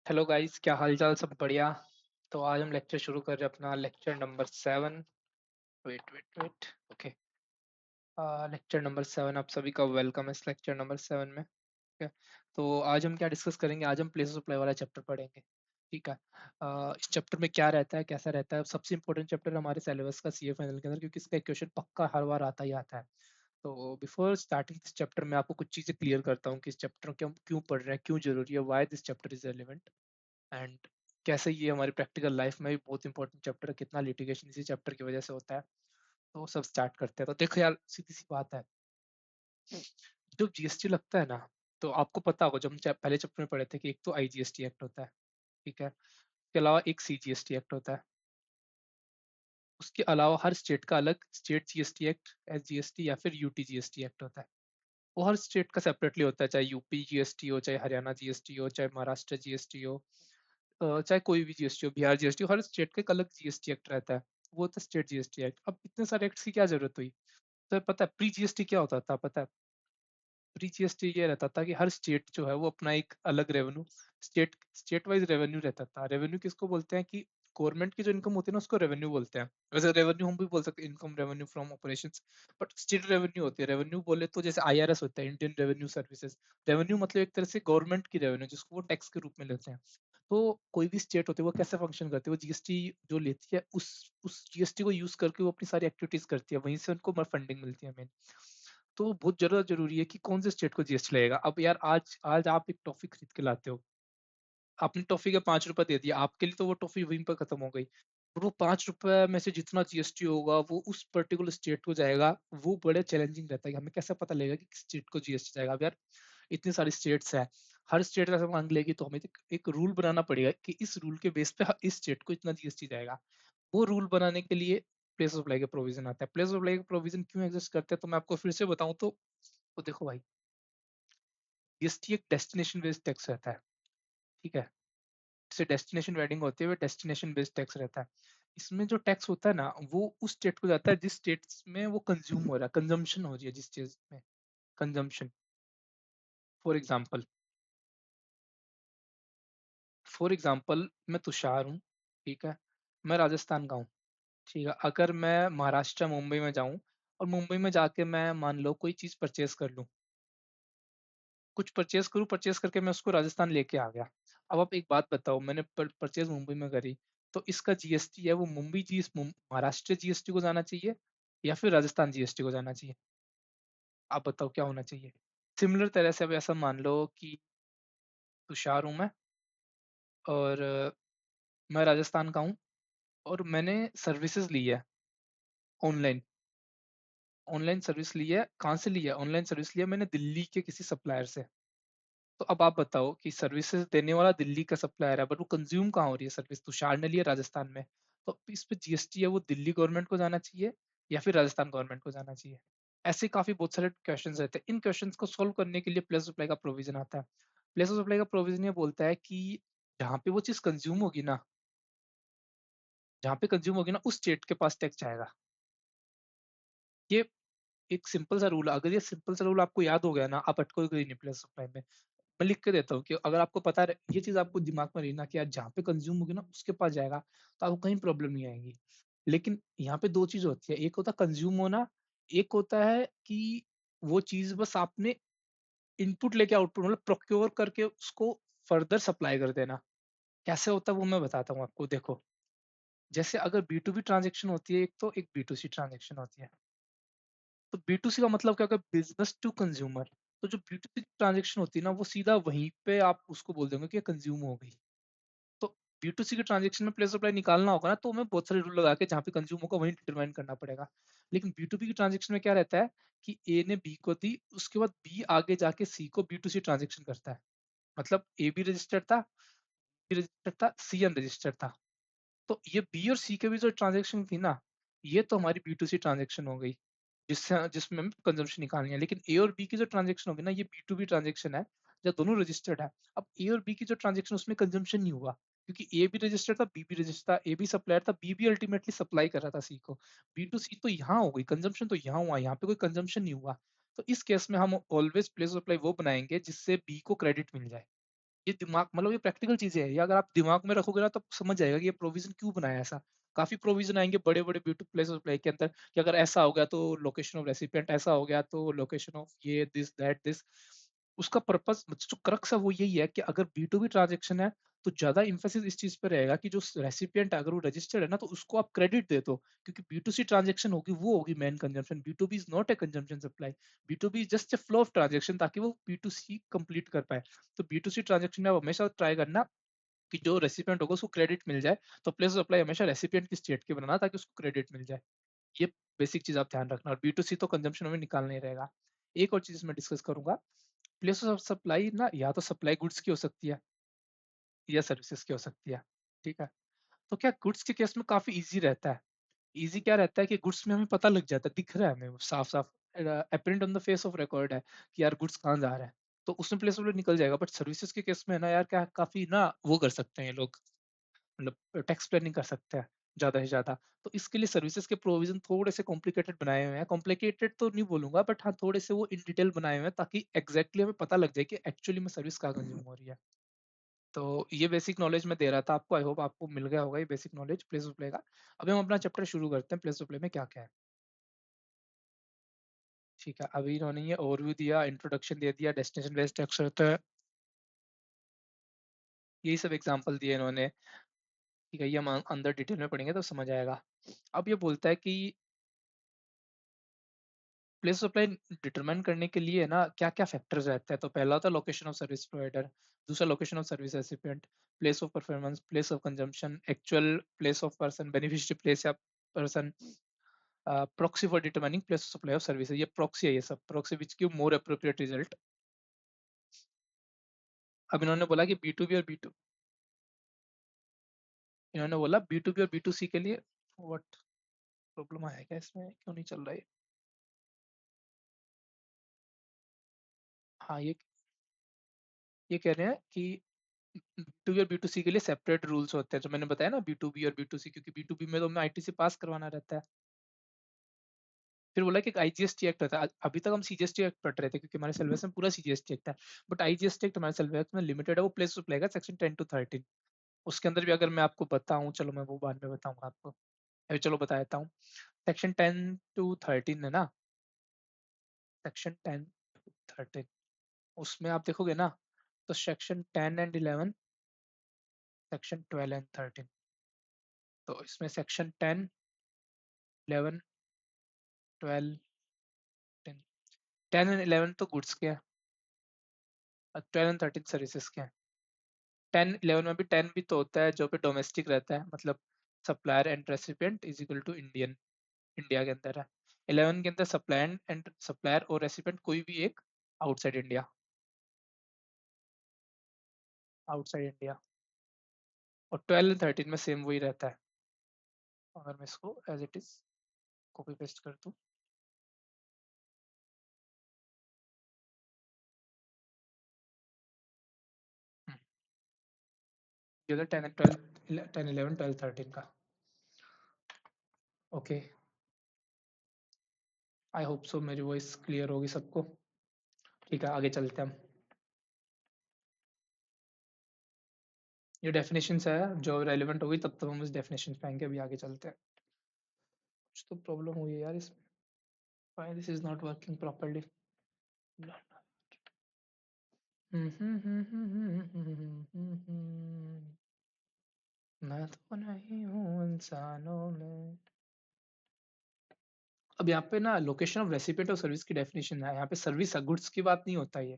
Hello guys, क्या हाल चाल? सब बढ़िया। तो आज हम लेक्चर शुरू कर रहे हैं, अपना lecture number 7। Wait wait wait. Okay. Lecture number 7, आप सभी का वेलकम है इस लेक्चर नंबर 7 में। ठीक है। तो आज हम क्या डिस्कस करेंगे? आज हम प्लेस ऑफ प्ले वाला चैप्टर पढ़ेंगे। ठीक है। इस चैप्टर में क्या रहता है, कैसा रहता है? सबसे इंपॉर्टेंट चैप्टर हमारे सिलेबस का सीए फाइनल के अंदर, क्योंकि इसका एक क्वेश्चन पक्का हर बार आता ही आता है। तो बिफोर स्टार्टिंग दिस चैप्टर मैं आपको कुछ चीजें क्लियर करता हूँ कि इस चैप्टर को हम क्यों पढ़ रहे हैं, क्यों जरूरी है, why this chapter is relevant, and कैसे ये हमारी प्रैक्टिकल लाइफ में भी बहुत इंपॉर्टेंट चैप्टर है, कितना लिटिगेशन इसी चैप्टर की वजह से होता है। तो सब स्टार्ट करते हैं। तो देखो यार, सीधी सी बात है, जब जीएसटी लगता है ना, तो आपको पता होगा, जब हम पहले चैप्टर में पढ़े थे कि एक तो आईजीएसटी एक्ट होता है। ठीक है। उसके अलावा एक सीजीएसटी एक्ट होता है। उसके अलावा हर स्टेट का अलग स्टेट जीएसटी एक्ट, एसजीएसटी या फिर यूटी जीएसटी एक्ट होता है। वो हर स्टेट का सेपरेटली होता है, चाहे यूपी जीएसटी हो, चाहे हरियाणा जीएसटी हो, चाहे महाराष्ट्र जीएसटी हो, चाहे कोई भी जीएसटी हो, बिहार जीएसटी हो, हर स्टेट का एक अलग जीएसटी एक्ट रहता है। वो होता है स्टेट जीएसटी एक्ट। अब इतने सारे एक्ट्स की क्या जरूरत हुई? तो पता है प्री जीएसटी क्या होता था? पता है? प्री जीएसटी ये रहता था कि हर स्टेट जो है वो अपना एक अलग रेवेन्यू, स्टेट वाइज रेवेन्यू रहता था। रेवेन्यू किसको बोलते हैं? कि गवर्नमेंट की जो इनकम होती है ना, उसको रेवेन्यू बोलते हैं। वैसे रेवेन्यू हम भी बोल सकते हैं, income revenue from operations, but state revenue होती है। रेवेन्यू बोले तो जैसे आईआरएस होता है, इंडियन रेवेन्यू सर्विसेज। रेवेन्यू मतलब एक तरह से गवर्नमेंट की रेवेन्यू, जिसको वो टैक्स के रूप में लेते हैं। तो कोई भी स्टेट होती है, वो कैसे फंक्शन करती है? वो जीएसटी जो लेती है, उस जीएसटी को यूज करके वो अपनी सारी एक्टिविटीज करती है, वहीं से उनको फंडिंग मिलती है मेन। तो बहुत ज्यादा जरूरी है कि कौन से स्टेट को जीएसटी लगेगा। अब यार, आज आज आप एक टॉफी खरीद के लाते हो, आपने टॉफी के 5 रुपए दे दिया, आपके लिए तो वो टॉफी वहीं पर खत्म हो गई। और वो 5 रुपए में से जितना जीएसटी होगा वो उस पर्टिकुलर स्टेट को जाएगा। वो बड़े चैलेंजिंग रहता है कि हमें कैसे पता लगेगा कि किस स्टेट को जीएसटी जाएगा। अब यार, इतनी सारी स्टेट्स है, हर स्टेट ऐसा मांग लेगी, तो हमें एक रूल बनाना पड़ेगा कि इस रूल के बेस पे इस स्टेट को इतना जीएसटी जाएगा। वो रूल बनाने के लिए प्लेस ऑफ लाइक का प्रोविजन आता है। प्लेस ऑफ लाइक प्रोविजन क्यों एग्जिस्ट करते हैं, तो मैं आपको फिर से बताऊं तो देखो भाई, जीएसटी एक डेस्टिनेशन बेस्ड टैक्स रहता है। ठीक है। जैसे डेस्टिनेशन वेडिंग होती है, वो डेस्टिनेशन बेस्ड टैक्स रहता है। इसमें जो टैक्स होता है ना, वो उस स्टेट को जाता है जिस स्टेट में वो कंज्यूम हो रहा है, कंजम्पशन हो रही है जिस चीज में, कंजम्पशन। फॉर एग्जाम्पल, मैं तुषार हूँ। ठीक है। मैं राजस्थान का हूँ। ठीक है। अगर मैं महाराष्ट्र मुंबई में जाऊँ, और मुंबई में जाके मैं मान लो कोई चीज परचेज कर लूँ, कुछ परचेज करूँ, परचेज करके मैं उसको राजस्थान लेके आ गया। अब आप एक बात बताओ, मैंने परचेज मुंबई में करी, तो इसका जीएसटी है वो महाराष्ट्र जीएसटी को जाना चाहिए या फिर राजस्थान जीएसटी को जाना चाहिए? आप बताओ क्या होना चाहिए? सिमिलर तरह से अब ऐसा मान लो कि तुषार हूँ मैं, और मैं राजस्थान का हूँ, और मैंने सर्विसेज ली है ऑनलाइन। ऑनलाइन सर्विस ली है, कहाँ से ली है? ऑनलाइन सर्विस लिया मैंने दिल्ली के किसी सप्लायर से। तो अब आप बताओ कि सर्विसेज देने वाला दिल्ली का सप्लायर है, बट वो कंज्यूम कहाँ हो रही है सर्विस? तुषार ने लिया राजस्थान में। तो इस पे जीएसटी है वो दिल्ली गवर्नमेंट को जाना चाहिए या फिर राजस्थान गवर्नमेंट को जाना चाहिए? ऐसे काफी बहुत सारे क्वेश्चंस रहते हैं। इन क्वेश्चंस को सोल्व करने के लिए प्लेस सप्लाई का प्रोविजन आता है। प्लेस ऑफ सप्लाई का प्रोविजन ये बोलता है कि जहाँ पे वो चीज कंज्यूम होगी ना, जहाँ पे कंज्यूम होगी ना, उस स्टेट के पास टैक्स जाएगा। ये एक सिंपल सा रूल है। अगर ये सिंपल सा रूल आपको याद हो गया ना, आप अटकोगे नहीं प्लेस सप्लाई में। मैं लिख के देता हूँ कि अगर आपको पता है, ये चीज आपको दिमाग में रही ना कि यार जहाँ पे कंज्यूम होगी ना उसके पास जाएगा, तो आपको कहीं प्रॉब्लम नहीं आएगी। लेकिन यहाँ पे दो चीज होती है, एक होता है कंज्यूम होना, एक होता है कि वो चीज बस आपने इनपुट लेके आउटपुट, मतलब प्रोक्योर करके उसको फर्दर सप्लाई कर देना। कैसे होता है वो मैं बताता हूँ आपको। देखो, जैसे अगर बी टू बी ट्रांजेक्शन होती है एक, तो एक बी टू सी ट्रांजेक्शन होती है। तो बी टू सी का मतलब क्या होगा? Business to consumer. तो जो बी टू सी ट्रांजेक्शन होती है ना, वो सीधा वहीं पे आप उसको बोल देंगे कि कंज्यूम हो गई। तो बी टू सी के ट्रांजेक्शन में प्लेस सप्लाई निकालना होगा ना, तो हमें बहुत सारे रूल लगा के जहाँ पे कंज्यूम होगा वहीं डिटरमाइन करना पड़ेगा। लेकिन बी टू बी के ट्रांजेक्शन में क्या रहता है कि ए ने बी को दी, उसके बाद बी आगे जाके सी को बी टू सी ट्रांजेक्शन करता है। मतलब ए भी रजिस्टर्ड था, बी रजिस्टर्ड था, सी अनरजिस्टर्ड था। तो ये बी और सी के भी जो ट्रांजेक्शन थी ना, ये तो हमारी बी टू सी ट्रांजेक्शन हो गई, जिसमें हमें कंजम्पशन निकालनी है। लेकिन ए और बी की जो ट्रांजेक्शन होगी ना, ये बी टू बी ट्रांजेक्शन है, जब दोनों रजिस्टर्ड है। अब ए और बी की जो ट्रांजेक्शन, उसमें कंजम्पशन नहीं हुआ, क्योंकि ए भी रजिस्टर्ड था, बी भी रजिस्टर्ड था, ए भी सप्लायर था, बी भी अल्टीमेटली सप्लाई कर रहा था सी को। बी टू सी तो यहाँ हो गई कंजम्पशन, तो यहाँ हुआ, यहाँ पे कोई कंजम्पशन नहीं हुआ। तो इस केस में हम ऑलवेज प्लेस सप्लाई वो बनाएंगे जिससे बी को क्रेडिट मिल जाए। ये दिमाग मतलब ये प्रैक्टिकल चीजें है, ये अगर आप दिमाग में रखोगे ना तो समझ जाएगा कि ये प्रोविजन क्यों बनाया है ऐसा। काफी प्रोविजन आएंगे बड़े बड़े ब्यूटी प्लेस ऑफ प्ले के अंदर कि अगर ऐसा हो गया तो लोकेशन ऑफ रेसिपिएंट, ऐसा हो गया तो लोकेशन ऑफ ये दिस दैट दिस। उसका पर्पस जो क्रक्स है वो यही है कि अगर बी टू बी ट्रांजेक्शन है तो ज्यादा इंफोसिस इस चीज पे रहेगा कि जो रेसिपिएंट अगर वो रजिस्टर्ड है ना तो उसको आप क्रेडिट दे दो, क्योंकि बी टू सी ट्रांजेक्शन होगी वो होगी main consumption. B to B is not a consumption supply, B to B is just a flow of transaction ताकि वो बी टू सी कंप्लीट कर पाए। तो बी टू सी ट्रांजेक्शन में आप हमेशा ट्राई करना कि जो रेसिपिएंट होगा उसको क्रेडिट मिल जाए। तो प्लेस ऑफ सप्लाई हमेशा रेसिपिएंट की स्टेट की बनाना ताकि उसको क्रेडिट मिल जाए। ये बेसिक चीज आप ध्यान रखना, और बी टू सी तो कंजम्पशन में निकालना ही रहेगा। एक और चीज मैं डिस्कस करूंगा, प्लेस ऑफ सप्लाई ना या तो सप्लाई गुड्स की हो सकती है या सर्विसेज की हो सकती है, ठीक है। तो क्या गुड्स के केस में काफी इजी रहता है। इजी क्या रहता है कि गुड्स में हमें पता लग जाता है, दिख रहा है हमें साफ साफ, apparent on the face of record है कि यार गुड्स कहाँ जा रहा है, तो उसमें प्लेस ऑफ निकल जाएगा। बट सर्विसेज के केस में है ना यार, क्या काफी ना वो कर सकते हैं ये लोग, मतलब टैक्स प्लानिंग कर सकते हैं ज्यादा से ज्यादा। तो इसके लिए सर्विसेज के प्रोविजन थोड़े से कॉम्प्लिकेटेड बनाए हुए हैं, कॉम्प्लिकेटेड तो नहीं बोलूंगा बट हाँ थोड़े से वो इन डिटेल बनाए हुए हैं ताकि एग्जैक्टली हमें पता लग जाए कि एक्चुअली में सर्विस कहाँ कंज्यूम हो रही है। तो ये बेसिक नॉलेज मैं दे रहा था आपको, आई होप आपको मिल गया होगा ये basic knowledge place of play का। अभी हम अपना चैप्टर शुरू करते हैं, प्लेस ऑफ प्ले में क्या क्या है। ठीक है, अभी इन्होंने ये ओवरव्यू दिया, इंट्रोडक्शन दे दिया, डेस्टिनेशन बेस्ड टेक्स्ट होता है, यही सब एग्जांपल दिए इन्होंने। ठीक है, ये हम अंदर डिटेल में पढ़ेंगे तो समझ आएगा। अब ये बोलता है कि प्लेस ऑफ सप्लाई डिटरमाइन करने के लिए ना क्या क्या फैक्टर्स रहते हैं। तो पहला होता है लोकेशन ऑफ सर्विस प्रोवाइडर, दूसरा location of service recipient, place of performance, place of consumption, actual place of person, beneficiary place या person, proxy for determining place of supply of service. ये प्रॉक्सी है, ये सब proxy which give more appropriate result. अब इन्होंने बोला कि B to B और बी टू, इन्होंने बोला बी टू बी और बी टू सी के लिए व्हाट प्रॉब्लम आया क्या, इसमें क्यों नहीं चल रहा है। हाँ ये कह रहे हैं कि बी टू बी और बी टू सी के लिए सेपरेट रूल्स होते हैं, जो मैंने बताया ना बी टू बी और बी टू सी, क्योंकि बी टू बी में तो हमें आईटीसी पास करवाना रहता है। फिर बोला कि एक आईजीएसटी एक्ट होता है, अभी तक हम सीजीएसटी एक्ट पढ़ रहे थे क्योंकि हमारे सिलेबस में पूरा सीजीएसटी एक्ट है। बट आईजीएसटी एक्ट हमारे सिलेबस में लिमिटेड है, वो प्लेस टू प्ले का सेक्शन 10 to 13। उसके अंदर भी अगर मैं आपको बताऊं, चलो मैं वो बाद में बताऊंगा आपको, अभी चलो बता देता हूँ। सेक्शन 10 to 13 है ना, सेक्शन 10 to 13, उसमें आप देखोगे ना तो सेक्शन 10 and 11, सेक्शन 12 and 13। तो इसमें सेक्शन 10, 11, 12, 10, 10 and 11 तो गुड्स के हैं और 12 and 13 सर्विसेज के हैं। 10 11 में भी 10 भी तो होता है जो पे डोमेस्टिक रहता है, मतलब supplier and recipient is equal to Indian, India के अंदर है। 11 के अंदर सप्लायर एंड सप्लायर और रेसिपिएंट कोई भी एक आउटसाइड इंडिया, आउटसाइड इंडिया। और 12 and 13 में सेम वही रहता है। अगर मैं इसको as it is copy paste कर दूं, ये 10 and 12, 10 11 12 13 का। ओके, आई होप सो मेरी वॉइस क्लियर होगी सबको। ठीक है, आगे चलते हैं हम। ये डेफिनेशन है जो रेलिवेंट होगी तब तक हम इस डेफिनेशन पे आएंगे, अभी आगे चलते हैं। कुछ तो प्रॉब्लम हुई है यार इसमें, why this is not working properly. मैं तो नहीं हूँ इंसानों में। अब यहाँ पे ना लोकेशन ऑफ रेसिपिएंट और सर्विस की डेफिनेशन है, यहाँ पे सर्विस गुड्स की बात नहीं होता है ये,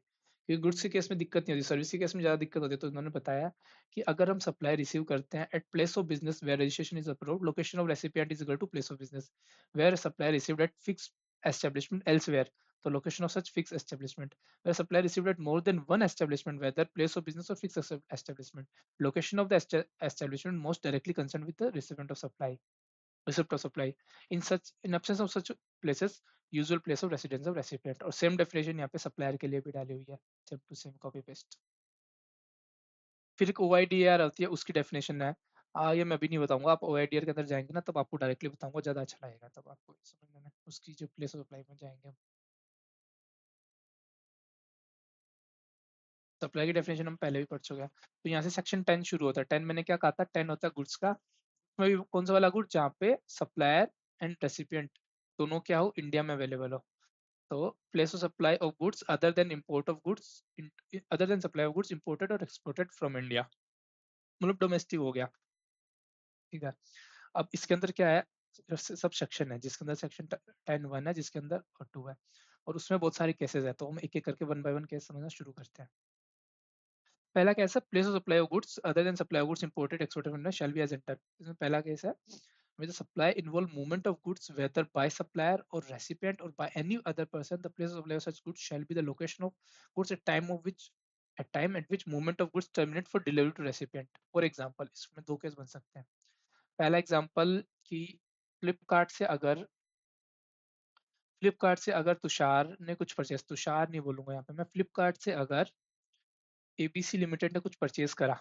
क्योंकि गुड्स के केस में दिक्कत नहीं होती, सर्विस के केस में ज्यादा दिक्कत होती है। तो उन्होंने बताया कि अगर हम सप्लाई रिसीव करते हैं at place of business where registration is approved, location of recipient is equal to place of business where supply received at fix establishment elsewhere, तो location of such fix establishment where supply received at more than one establishment whether place of business और fix establishment, location of the establishment most directly concern with the recipient of supply, receipt of supply, in absence of such places usual place of residence of recipient। और same definition यहाँ पे supplier के लिए भी डाली हुई है, same to same copy paste. फिर एक OIDAR होती है, उसकी डेफिनेशन है, ये मैं अभी नहीं बताऊंगा, आप OIDAR के अंदर जाएंगे ना तब आपको डायरेक्टली बताऊंगा, ज्यादा अच्छा लगेगा तब आपको समझने में, उसकी जो प्लेस ऑफ सप्लाई में जाएंगे हम। सप्लाई की डेफिनेशन हम पहले भी पढ़ चुके हैं। तो यहाँ से सेक्शन 10 शुरू होता है। 10 मैंने क्या कहा था, 10 होता है गुड्स का। उसमें भी कौन सा वाला गुड, जहाँ पे सप्लायर एंड रेसिपिएंट दोनों क्या हो, इंडिया में अवेलेबल हो। तो place of supply of goods other then import of goods, other than supply of goods imported और एक्सपोर्टेड फ्रॉम इंडिया, मतलब डोमेस्टिक हो गया। ठीक है, अब इसके अंदर क्या है, सब सेक्शन है, जिसके अंदर सेक्शन 10(1) है, जिसके अंदर और 2 है, और उसमें बहुत सारे केसेस है। तो हम एक एक करके 1 बाय 1 केस समझना शुरू करते हैं। पहला केस है, place of supply of goods other than supply of goods imported exported from India shall be as enter. इसमें पहला केस है, with the supply involve movement of goods whether by supplier or recipient or by any other person, the place of supply of such goods shall be the location of goods at time at which movement of goods terminate for delivery to recipient. For example, इसमें दो case बन सकते हैं। पहला example कि फ्लिपकार्ट से अगर तुषार ने कुछ परचेस, तुषार नहीं बोलूंगा यहाँ पे मैं, फ्लिपकार्ट से अगर एबीसी लिमिटेड ने कुछ परचेस करा,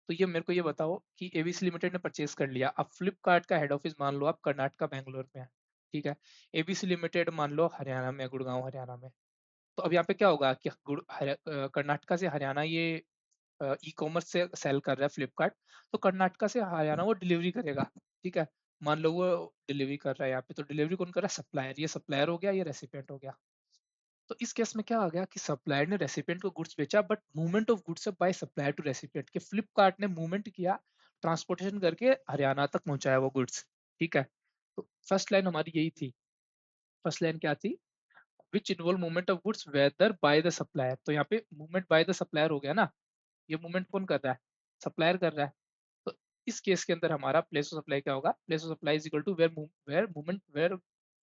तो ये मेरे को ये बताओ कि एबीसी लिमिटेड ने परचेस कर लिया। अब फ्लिपकार्ट का हेड ऑफिस मान लो आप कर्नाटका बैंगलोर में है, ठीक है। एबीसी लिमिटेड मान लो हरियाणा में, गुड़गांव हरियाणा में। तो अब यहाँ पे क्या होगा कि कर्नाटका से हरियाणा ये ई कॉमर्स से सेल कर रहा है फ्लिपकार्ट, तो कर्नाटका से हरियाणा वो डिलीवरी करेगा, ठीक है। मान लो वो डिलीवरी कर रहा है यहाँ पे, तो डिलीवरी कौन कर रहा है, सप्लायर। ये सप्लायर हो गया, ये रेसिपिएंट हो गया। तो इस केस में क्या आ गया कि सप्लायर ने रेसिपिएंट को गुड्स बेचा, but movement of goods by supplier to recipient, के फ्लिपकार्ट ने मूवमेंट किया, ट्रांसपोर्टेशन करके हरियाणा तक पहुंचाया वो गुड्स, ठीक है। तो फर्स्ट लाइन हमारी यही थी। फर्स्ट लाइन क्या थी, which involve movement of goods whether by the supplier. तो यहाँ पे मूवमेंट बाय द सप्लायर हो गया ना, ये मूवमेंट कौन कर रहा है, सप्लायर कर रहा है। तो इस केस के अंदर हमारा प्लेस ऑफ सप्लाई क्या होगा, place of supply is equal to where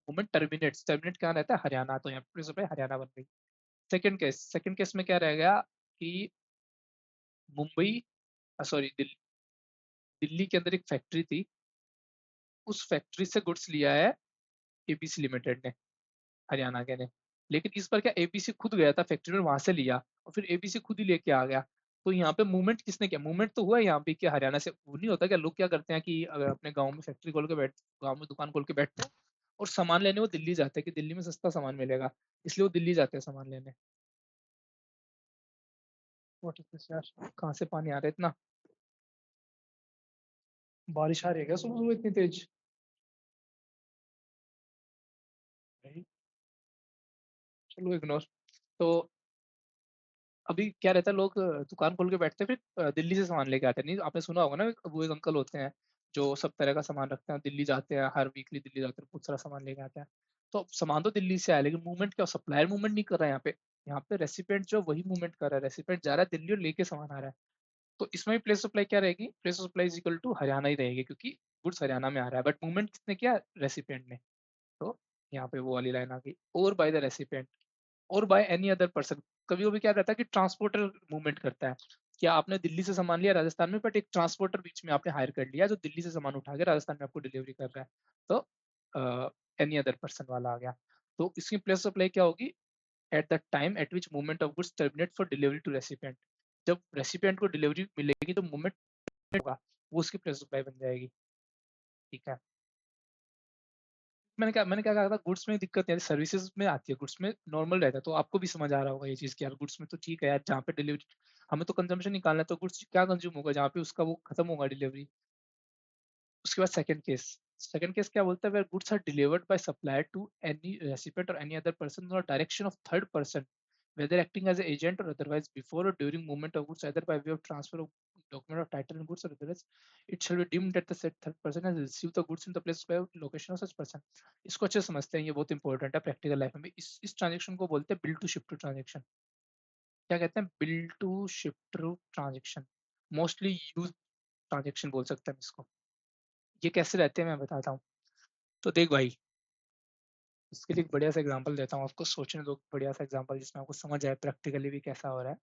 movement terminates, terminate क्या रहता है, हरियाणा। तो यहाँ पे प्लेस ऑफ सप्लाई हरियाणा बन गई। सेकंड केस में क्या रह गया कि मुंबई, सॉरी दिल्ली के अंदर एक फैक्ट्री थी, उस फैक्ट्री से गुड्स लिया है एबीसी लिमिटेड ने, हरियाणा के ने। लेकिन इस पर क्या, एबीसी खुद गया था फैक्ट्री में, वहां से लिया और फिर एबीसी खुद ही लेके आ गया। तो यहाँ पे मूवमेंट किसने किया, मूवमेंट तो हुआ यहाँ पे कि हरियाणा से। वो नहीं होता क्या, लोग क्या करते हैं कि अगर अपने गाँव में फैक्ट्री खोल के बैठ, गाँव में दुकान खोल के बैठते हैं और सामान लेने वो दिल्ली जाते हैं कि दिल्ली में सस्ता सामान मिलेगा, इसलिए वो दिल्ली जाते हैं सामान लेने। व्हाट इज दिस यार, कहाँ से पानी आ रहा है इतना, बारिश आ रही है क्या सुबह सुबह इतनी तेज। भाई, चलो इग्नोर। तो अभी क्या रहता है, लोग दुकान खोल के बैठते हैं, फिर दिल्ली से सामान लेके आते हैं। नहीं, आपने सुना होगा ना, वो एक अंकल होते हैं जो सब तरह का सामान रखते हैं, दिल्ली जाते हैं, हर वीकली दिल्ली जाते हैं, बहुत सारा सामान लेके आते हैं। तो सामान तो दिल्ली से आया, लेकिन मूवमेंट क्या, सप्लायर मूवमेंट नहीं कर रहा है यहाँ पे। यहाँ पे रेसिपेंट जो वही मूवमेंट कर रहा है, रेसिपेंट जा रहा है दिल्ली और लेके सामान आ रहा है। तो इसमें भी प्लेस सप्लाई क्या रहेगी, place supply is equal to Haryana ही रहेगी, क्योंकि गुड्स हरियाणा में आ रहा है, बट मूवमेंट किसने किया, रेसिपेंट ने। तो यहाँ पे वो वाली लाइन आ गई, और बाय द रेसिपेंट और बाय एनी अदर पर्सन। कभी कभी क्या रहता है कि ट्रांसपोर्टर मूवमेंट करता है, क्या आपने दिल्ली से सामान लिया राजस्थान में, बट एक ट्रांसपोर्टर बीच में आपने हायर कर लिया जो दिल्ली से सामान उठा के राजस्थान में आपको डिलीवरी कर रहा है। तो एनी अदर पर्सन वाला आ गया। तो इसकी प्लेस सप्लाई क्या होगी, at the time at which movement of goods terminate for delivery to recipient. जब रेसिपिएंट को डिलीवरी मिलेगी तो मूवमेंट होगा, वो उसकी प्लेस सप्लाई बन जाएगी, ठीक है। मैंने क्या कहा था, गुड्स में दिक्कत नहीं आती, सर्विसेज में आती है, गुड्स में नॉर्मल रहता है। तो आपको भी समझ आ रहा होगा ये चीज़ कि यार गुड्स में तो ठीक है यार, जहाँ पे डिलीवरी, हमें तो कंजम्पशन निकालना है, तो गुड्स क्या कंज्यूम होगा, जहाँ पे उसका वो खत्म होगा डिलीवरी। उसके बाद सेकंड केस क्या बोलता है, where goods are delivered by supplier to any recipient और एनी अदर पर्सन और direction of third person, whether acting as an agent or otherwise, before or during movement of goods, either by way of transfer of document of title and goods or otherwise, it shall be deemed that the said third person has received the goods in the place by location of such person। इसको अच्छे से समझते हैं, ये बहुत important है practical life में भी। इस ट्रांजेक्शन को बोलते हैं bill to ship to transaction. क्या कहते हैं, bill to ship to transaction, mostly use transaction बोल सकते हैं इसको। ये कैसे रहते हैं मैं बताता हूँ। तो देख भाई, इसके लिए एक बढ़िया सा एग्जांपल देता हूँ आपको, सोचने दो बढ़िया सा एग्जांपल जिसमें आपको समझ आए प्रैक्टिकली भी कैसा हो रहा है।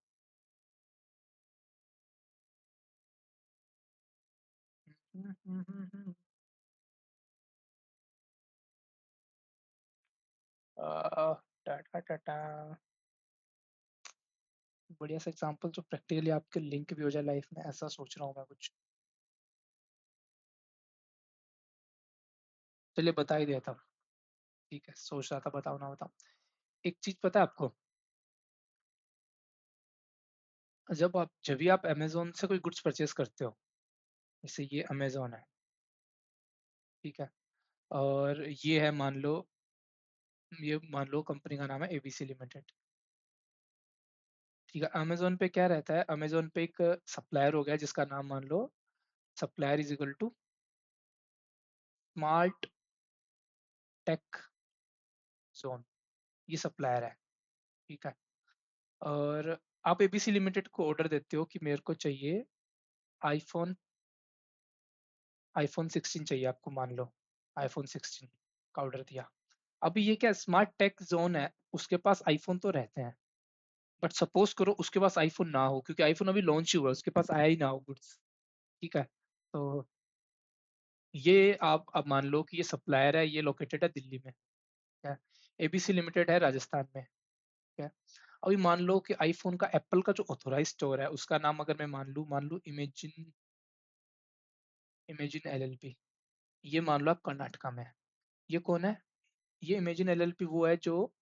टाटा टाटा, बढ़िया सा एग्जांपल जो प्रैक्टिकली आपके लिंक भी हो जाए लाइफ में, ऐसा सोच रहा हूँ मैं कुछ। चलिए बता ही देता हूँ, ठीक है, सोच रहा था बताओ ना बताओ। एक चीज पता है आपको, जब भी आप अमेजोन से कोई गुड्स परचेज करते हो, जैसे ये अमेजोन है, ठीक है, और ये मान लो कंपनी का नाम है एबीसी लिमिटेड, ठीक है। अमेजोन पे क्या रहता है, अमेजोन पे एक सप्लायर हो गया जिसका नाम मान लो supplier is equal to smart tech zone, ये सप्लायर है, ठीक है। और आप एबीसी लिमिटेड को ऑर्डर देते हो कि मेरे को चाहिए आईफोन आईफोन 16 चाहिए आपको, मान लो आईफोन 16 का ऑर्डर दिया। अभी ये क्या स्मार्ट टेक जोन है, उसके पास आईफोन तो रहते हैं, बट सपोज करो उसके पास आईफोन ना हो, क्योंकि आईफोन अभी लॉन्च ही हुआ है, उसके पास आया ही ना हो गुड्स, ठीक है। तो ये आप अब मान लो कि ये सप्लायर है, ये लोकेटेड है दिल्ली में, ठीक है। एबीसी लिमिटेड है राजस्थान में, ठीक है। अभी मान लो कि आईफोन का एप्पल का जो ऑथोराइज स्टोर है उसका नाम अगर मैं मान लूँ इमेजिन एलएलपी, ये मान लो आप कर्नाटका में है। ये कौन है, ये इमेजिन एलएलपी वो है जो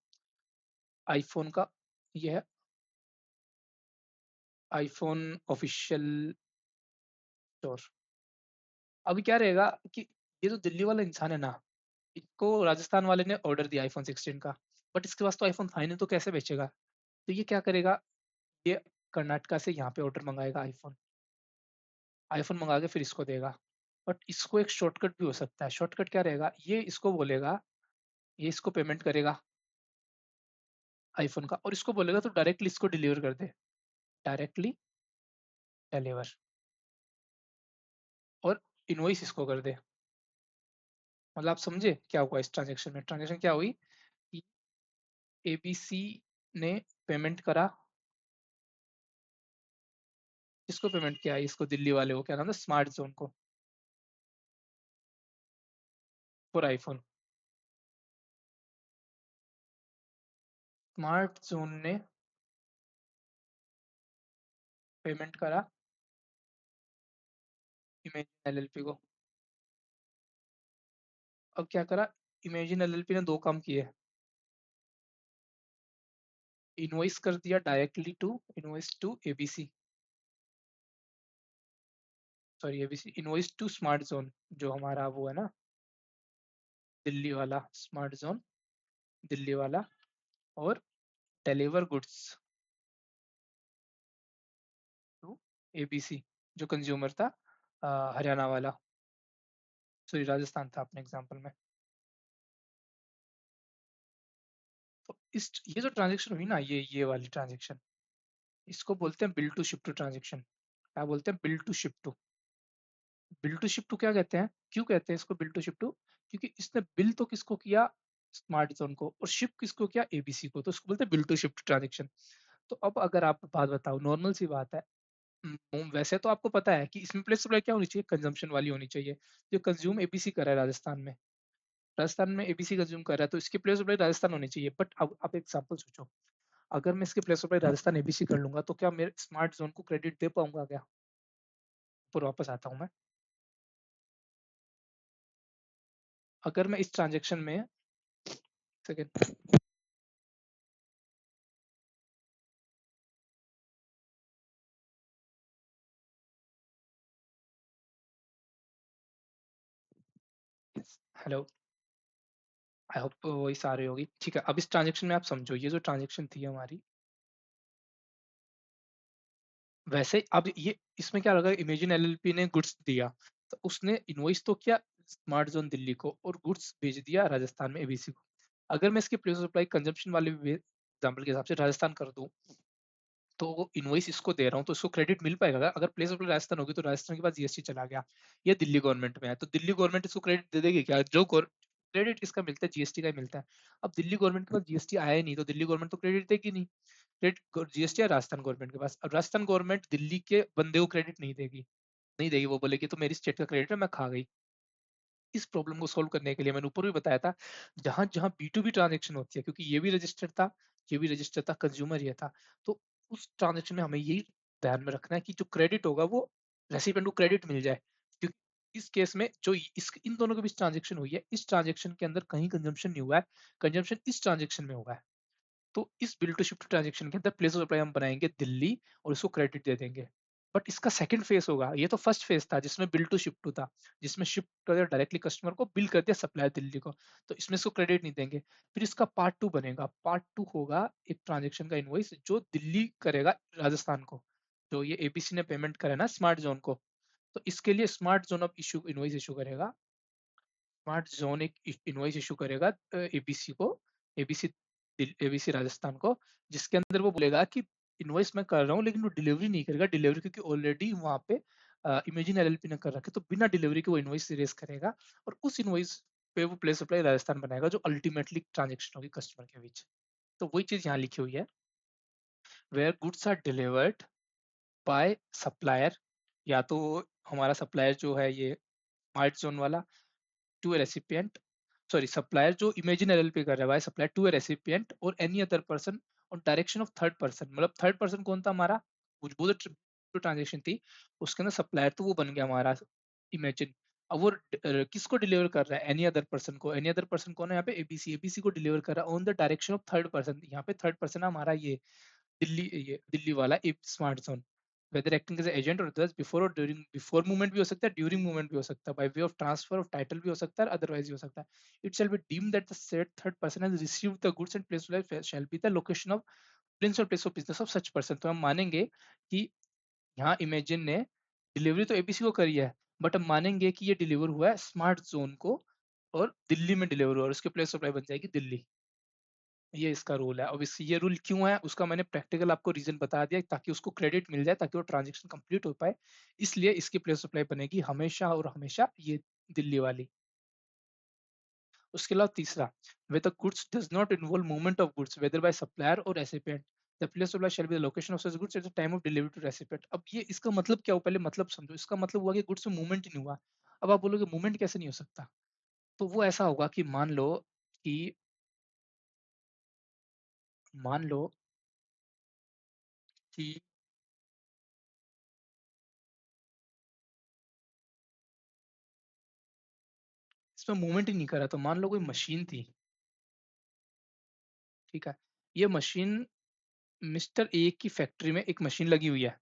आईफोन का, ये है आईफोन ऑफिशियल स्टोर। अभी क्या रहेगा कि ये जो दिल्ली वाला इंसान है ना, इसको राजस्थान वाले ने ऑर्डर दिया आईफोन 16 का, बट इसके पास तो आईफोन था ही नहीं, तो कैसे बेचेगा। तो ये क्या करेगा, ये कर्नाटका से यहाँ पे ऑर्डर मंगाएगा आईफोन, आईफोन मंगा के फिर इसको देगा। बट इसको एक शॉर्टकट भी हो सकता है, शॉर्टकट क्या रहेगा, ये इसको बोलेगा, ये इसको पेमेंट करेगा आईफोन का, और इसको बोलेगा तो डायरेक्टली इसको डिलीवर कर दे, डायरेक्टली डिलीवर, और इनवॉइस इसको कर दे। मतलब आप समझे क्या हुआ इस ट्रांजेक्शन में, ट्रांजेक्शन क्या हुई कि एबीसी ने पेमेंट करा, किसको पेमेंट किया, इसको दिल्ली वाले को, क्या नाम था, स्मार्ट जोन को, फॉर आईफोन। स्मार्ट जोन ने पेमेंट करा इमेजिन एलएलपी को। अब क्या करा, इमेजिन एलएलपी ने दो काम किए, इनवॉइस कर दिया directly to invoice to ABC, sorry ABC, invoice to smart zone, जो हमारा वो है ना दिल्ली वाला स्मार्ट जोन, दिल्ली वाला, और डिलीवर गुड्स टू एबीसी, जो कंज्यूमर था हरियाणा वाला, सॉरी राजस्थान था अपने एग्जांपल में। तो इस ये जो ट्रांजेक्शन हुई ना, ये वाली ट्रांजेक्शन, इसको बोलते हैं bill to ship to transaction. क्या बोलते हैं, bill to ship to. Bill to ship to क्या कहते हैं, क्यों कहते हैं इसको बिल टू शिप टू, क्योंकि इसने बिल तो किसको किया, स्मार्ट जोन को, और शिप किसको किया, एबीसी को, तो इसको बोलते हैं bill to ship to transaction. तो अब अगर आप बात बताओ, नॉर्मल सी बात है, वैसे तो आपको पता है कि इसमें प्लेस सप्लाई क्या होनी चाहिए, कंजम्पशन वाली होनी चाहिए, जो कंज्यूम एबीसी कर रहा है राजस्थान में, राजस्थान में एबीसी कंज्यूम कर रहा है, तो इसकी प्लेस सप्लाई राजस्थान होनी चाहिए। बट अब आप एग्जांपल सोचो, अगर मैं इसके प्लेस सप्लाई राजस्थान एबीसी कर लूंगा, तो क्या मेरे स्मार्ट जोन को क्रेडिट दे पाऊंगा क्या, पर वापस आता हूँ मैं। अगर मैं इस ट्रांजेक्शन में, second, hello, I hope voice आ रही होगी, ठीक है। अब इस ट्रांजेक्शन में आप समझो, ये जो ट्रांजेक्शन थी हमारी, वैसे अब ये इसमें क्या लगा, इमेजिन एलएलपी ने गुड्स दिया, तो उसने इनवॉइस तो किया स्मार्ट जोन दिल्ली को, और गुड्स भेज दिया राजस्थान में एबीसी को। अगर मैं इसके प्लेस सप्लाई कंजम्पशन वाले एग्जाम्पल के हिसाब से राजस्थान कर दूं, तो वो इनवॉइस इसको दे रहा हूँ, तो इसको क्रेडिट मिल पाएगा। अगर प्लेस सप्लाई राजस्थान होगी, तो राजस्थान के पास जीएसटी चला गया, ये दिल्ली गवर्नमेंट में है, तो दिल्ली गवर्नमेंट इसको क्रेडिट दे देगी क्या, जो क्रेडिट इसका मिलता है जीएसटी का ही मिलता है। अब दिल्ली गवर्नमेंट के पास जीएसटी आया ही नहीं, तो दिल्ली गवर्नमेंट तो क्रेडिट देगी नहीं, क्रेडिट जीएसटी है राजस्थान गवर्नमेंट के पास। अब राजस्थान गवर्नमेंट दिल्ली के बंदे को क्रेडिट नहीं देगी, वो बोलेगी तो मेरी स्टेट का क्रेडिट है, मैं खा गई। इस प्रॉब्लम को सोल्व करने के लिए मैंने ऊपर भी बताया था, जहां जहां बी टू बी ट्रांजेक्शन होती है, क्योंकि ये भी रजिस्टर्ड था, ये भी रजिस्टर्ड था, कंज्यूमर ये था, तो उस ट्रांजेक्शन में हमें यही ध्यान में रखना है कि जो क्रेडिट होगा वो रेसिपिएंट को क्रेडिट मिल जाए, क्योंकि इस केस में जो इन दोनों के बीच ट्रांजेक्शन हुई है, इस ट्रांजेक्शन के अंदर कहीं कंजम्पशन नहीं हुआ है, कंजम्पशन इस ट्रांजेक्शन में हुआ है। तो इस बिल टू शिफ्ट ट्रांजेक्शन के अंदर प्लेस ऑफ सप्लाई हम बनाएंगे दिल्ली और उसको क्रेडिट दे देंगे। बट इसका सेकंड फेज होगा, ये तो फर्स्ट फेज था जिसमें बिल टू शिफ्ट था, जिसमें शिफ्ट कर दिया डायरेक्टली कस्टमर को, बिल कर दिया सप्लायर दिल्ली को, तो इसमें इसको क्रेडिट नहीं देंगे। फिर इसका पार्ट टू बनेगा, पार्ट टू होगा एक ट्रांजेक्शन का इनवॉइस जो दिल्ली करेगा राजस्थान को, जो ये एबीसी ने पेमेंट करे ना स्मार्ट जोन को, तो इसके लिए स्मार्ट जोन अब इशू इनवॉइस इशू करेगा। स्मार्ट जोन एक इनवॉइस इशू करेगा एबीसी को, एबीसी एबीसी राजस्थान को, जिसके अंदर वो बोलेगा कि इनवॉइस मैं कर रहा हूँ लेकिन वो डिलीवरी नहीं करेगा, डिलीवरी क्योंकि ऑलरेडी वहाँ पे इमेजिन एलएलपी ने कर रखा है, तो बिना डिलीवरी के वो इनवॉइस रेस करेगा और उस इनवॉइस पे वो प्लेस सप्लाई राजस्थान बनाएगा जो अल्टीमेटली ट्रांजेक्शन होगी कस्टमर के बीच। तो वही चीज यहाँ लिखी हुई है, where goods are delivered by supplier, या तो हमारा सप्लायर जो है ये स्मार्ट जोन वाला, to a recipient, sorry supplier जो इमेजिन एलएलपी कर रहा है, by supplier to a recipient और any other person on direction of third person. मतलब थर्ड पर्सन कौन था हमारा, वो जो ट्रांजेक्शन थी उसके अंदर सप्लायर तो वो बन गया हमारा इमेजिन। अब वो किसको डिलीवर कर रहा है, एनी अदर पर्सन को, एनी अदर पर्सन कौन है यहाँ पे, एबीसी, एबीसी को डिलीवर कर रहा है on the direction of third person. यहाँ पे थर्ड पर्सन है हमारा ये दिल्ली वाला एक smart zone, whether acting as an agent or others before or during, before movement भी हो सकता है, during movement भी हो सकता है, by way of transfer of title भी हो सकता है, otherwise भी हो सकता है। It shall be deemed that the said third person has received the goods and place shall be the location of principal place of business of such person। तो हम मानेंगे कि यहाँ इमेजिन ने डिलीवरी तो एबीसी को करी है, बट हम मानेंगे कि ये डिलीवर हुआ है स्मार्ट जोन को और दिल्ली में डिलीवर हुआ और उसके प्लेस सप्लाई बन जाएगी दिल्ली। ये इसका रूल है। अब इस ये रूल क्यों है उसका मैंने प्रैक्टिकल आपको रीजन बता दिया ताकि उसको क्रेडिट मिल जाए, ताकि वो ट्रांजेक्शन कंप्लीट हो पाए, इसलिए इसकी प्लेस सप्लाई बनेगी हमेशा और हमेशा ये दिल्ली वाली। उसके अलावा तीसरा, where the goods does not involve movement of goods whether by supplier और recipient, the place supply shall be the location of such goods at the time of delivery to recipient. अब ये इसका मतलब क्या हो, पहले मतलब समझो। इसका मतलब हुआ कि गुड्स में मूवमेंट ही नहीं हुआ। अब आप बोलोगे मूवमेंट कैसे नहीं हो सकता, तो वो ऐसा होगा कि कि मान लो कि इसमें मूवमेंट ही नहीं करा, तो मान लो कोई मशीन थी, ठीक है, ये मशीन मिस्टर ए की फैक्ट्री में एक मशीन लगी हुई है,